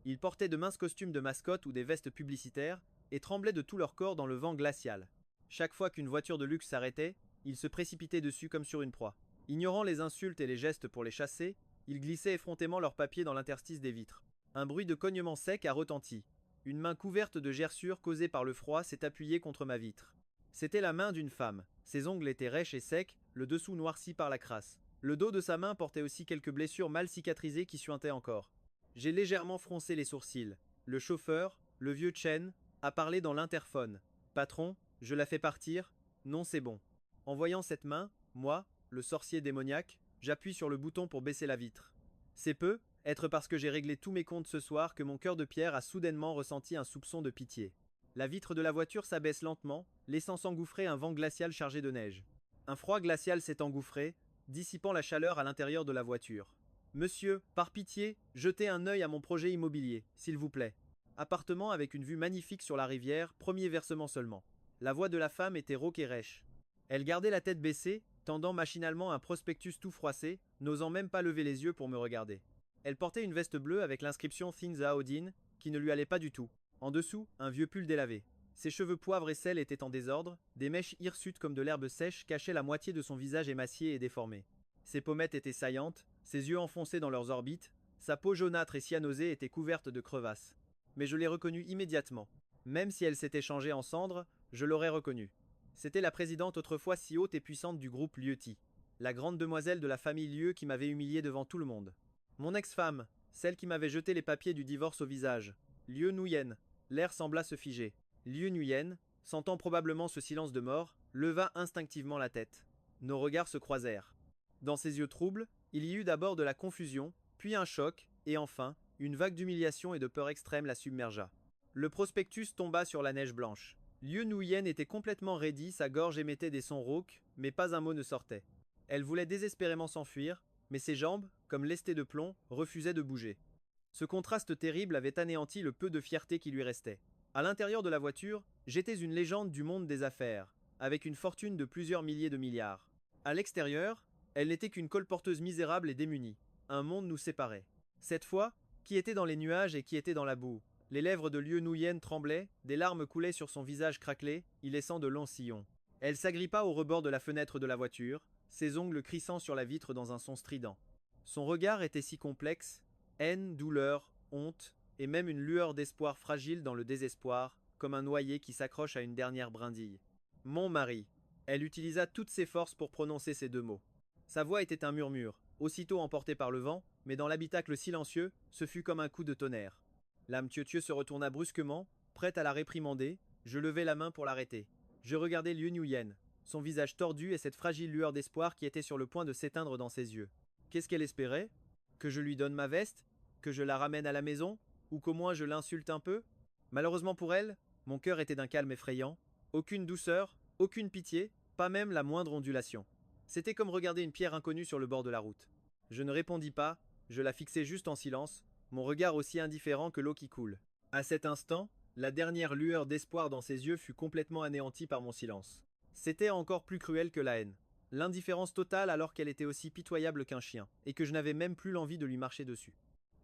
Ils portaient de minces costumes de mascotte ou des vestes publicitaires et tremblaient de tout leur corps dans le vent glacial. Chaque fois qu'une voiture de luxe s'arrêtait, ils se précipitaient dessus comme sur une proie. Ignorant les insultes et les gestes pour les chasser, ils glissaient effrontément leurs papiers dans l'interstice des vitres. Un bruit de cognement sec a retenti. Une main couverte de gerçures causées par le froid s'est appuyée contre ma vitre. C'était la main d'une femme. Ses ongles étaient rêches et secs, le dessous noirci par la crasse. Le dos de sa main portait aussi quelques blessures mal cicatrisées qui suintaient encore. J'ai légèrement froncé les sourcils. Le chauffeur, le vieux Chen, a parlé dans l'interphone. Patron, je la fais partir? Non, c'est bon. En voyant cette main, moi, le sorcier démoniaque, j'appuie sur le bouton pour baisser la vitre. C'est peu, être parce que j'ai réglé tous mes comptes ce soir que mon cœur de pierre a soudainement ressenti un soupçon de pitié. La vitre de la voiture s'abaisse lentement, laissant s'engouffrer un vent glacial chargé de neige. Un froid glacial s'est engouffré, dissipant la chaleur à l'intérieur de la voiture. Monsieur, par pitié, jetez un œil à mon projet immobilier, s'il vous plaît. Appartement avec une vue magnifique sur la rivière, premier versement seulement. La voix de la femme était rauque et rêche. Elle gardait la tête baissée, tendant machinalement un prospectus tout froissé, n'osant même pas lever les yeux pour me regarder. Elle portait une veste bleue avec l'inscription Thin Zaodin, qui ne lui allait pas du tout. En dessous, un vieux pull délavé. Ses cheveux poivre et sel étaient en désordre, des mèches hirsutes comme de l'herbe sèche cachaient la moitié de son visage émacié et déformé. Ses pommettes étaient saillantes, ses yeux enfoncés dans leurs orbites, sa peau jaunâtre et cyanosée était couverte de crevasses. Mais je l'ai reconnue immédiatement. Même si elle s'était changée en cendres, je l'aurais reconnue. C'était la présidente autrefois si haute et puissante du groupe Lieuti, la grande demoiselle de la famille Lieu qui m'avait humilié devant tout le monde. Mon ex-femme, celle qui m'avait jeté les papiers du divorce au visage, Lieu Nuyen. L'air sembla se figer. Lieu Nuyen, sentant probablement ce silence de mort, leva instinctivement la tête. Nos regards se croisèrent. Dans ses yeux troubles, il y eut d'abord de la confusion, puis un choc, et enfin, une vague d'humiliation et de peur extrême la submergea. Le prospectus tomba sur la neige blanche. Liu Nuyen était complètement raidi, sa gorge émettait des sons rauques, mais pas un mot ne sortait. Elle voulait désespérément s'enfuir, mais ses jambes, comme lestées de plomb, refusaient de bouger. Ce contraste terrible avait anéanti le peu de fierté qui lui restait. À l'intérieur de la voiture, j'étais une légende du monde des affaires, avec une fortune de plusieurs milliers de milliards. À l'extérieur, elle n'était qu'une colporteuse misérable et démunie. un monde nous séparait. Cette fois, qui était dans les nuages et qui était dans la boue? Les lèvres de Liu Nuyen tremblaient, des larmes coulaient sur son visage craquelé, y laissant de longs sillons. Elle s'agrippa au rebord de la fenêtre de la voiture, ses ongles crissant sur la vitre dans un son strident. Son regard était si complexe, haine, douleur, honte, et même une lueur d'espoir fragile dans le désespoir, comme un noyé qui s'accroche à une dernière brindille. Mon mari. Elle utilisa toutes ses forces pour prononcer ces deux mots. Sa voix était un murmure, aussitôt emporté par le vent, mais dans l'habitacle silencieux, ce fut comme un coup de tonnerre. L'âme Tieu se retourna brusquement, prête à la réprimander, je levai la main pour l'arrêter. Je regardai Liu Nuyen, son visage tordu et cette fragile lueur d'espoir qui était sur le point de s'éteindre dans ses yeux. Qu'est-ce qu'elle espérait? Que je lui donne ma veste? Que je la ramène à la maison? Ou qu'au moins je l'insulte un peu? Malheureusement pour elle, mon cœur était d'un calme effrayant, aucune douceur, aucune pitié, pas même la moindre ondulation. C'était comme regarder une pierre inconnue sur le bord de la route. Je ne répondis pas, je la fixai juste en silence, mon regard aussi indifférent que l'eau qui coule. À cet instant, la dernière lueur d'espoir dans ses yeux fut complètement anéantie par mon silence. C'était encore plus cruel que la haine. L'indifférence totale alors qu'elle était aussi pitoyable qu'un chien, et que je n'avais même plus l'envie de lui marcher dessus.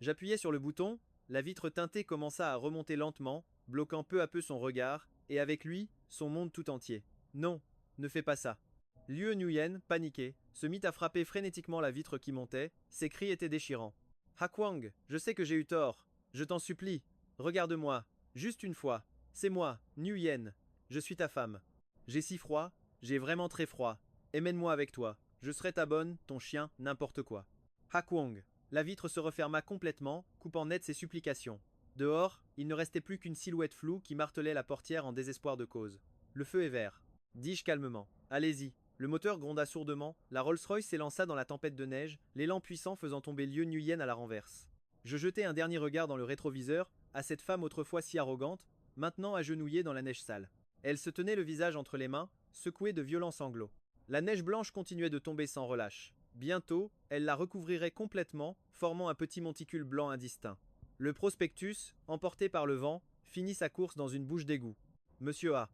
J'appuyai sur le bouton, la vitre teintée commença à remonter lentement, bloquant peu à peu son regard, et avec lui, son monde tout entier. Non, ne fais pas ça. Liu Nuyen, paniqué, se mit à frapper frénétiquement la vitre qui montait, ses cris étaient déchirants. Hakwang, je sais que j'ai eu tort. Je t'en supplie. Regarde-moi. Juste une fois. C'est moi, Nuyen. Je suis ta femme. J'ai si froid, j'ai vraiment très froid. Emmène-moi avec toi. Je serai ta bonne, ton chien, n'importe quoi. Hakwang. La vitre se referma complètement, coupant net ses supplications. Dehors, il ne restait plus qu'une silhouette floue qui martelait la portière en désespoir de cause. Le feu est vert. Dis-je calmement. Allez-y. Le moteur gronda sourdement, la Rolls-Royce s'élança dans la tempête de neige, l'élan puissant faisant tomber Liu Nuyen à la renverse. Je jetai un dernier regard dans le rétroviseur, à cette femme autrefois si arrogante, maintenant agenouillée dans la neige sale. Elle se tenait le visage entre les mains, secouée de violents sanglots. La neige blanche continuait de tomber sans relâche. Bientôt, elle la recouvrirait complètement, formant un petit monticule blanc indistinct. Le prospectus, emporté par le vent, finit sa course dans une bouche d'égout. Monsieur A.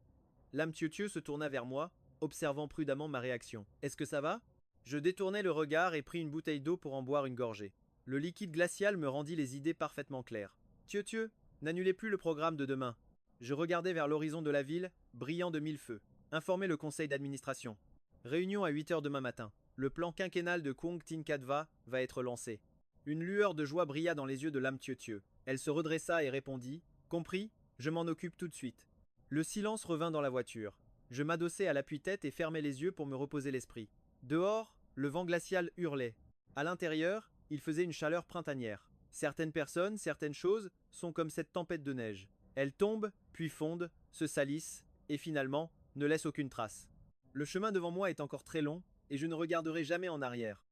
L'âme Tieu se tourna vers moi, observant prudemment ma réaction. Est-ce que ça va? Je détournai le regard et pris une bouteille d'eau pour en boire une gorgée. Le liquide glacial me rendit les idées parfaitement claires. Tieu, n'annulez plus le programme de demain. Je regardai vers l'horizon de la ville, brillant de mille feux. Informez le conseil d'administration. Réunion à 8 heures demain matin. Le plan quinquennal de Kong Tinkadva va être lancé. Une lueur de joie brilla dans les yeux de l'âme Tieu. Elle se redressa et répondit « Compris, je m'en occupe tout de suite. » Le silence revint dans la voiture. Je m'adossai à l'appui-tête et fermai les yeux pour me reposer l'esprit. Dehors, le vent glacial hurlait. À l'intérieur, il faisait une chaleur printanière. Certaines personnes, certaines choses sont comme cette tempête de neige. Elles tombent, puis fondent, se salissent, et finalement, ne laissent aucune trace. Le chemin devant moi est encore très long, et je ne regarderai jamais en arrière.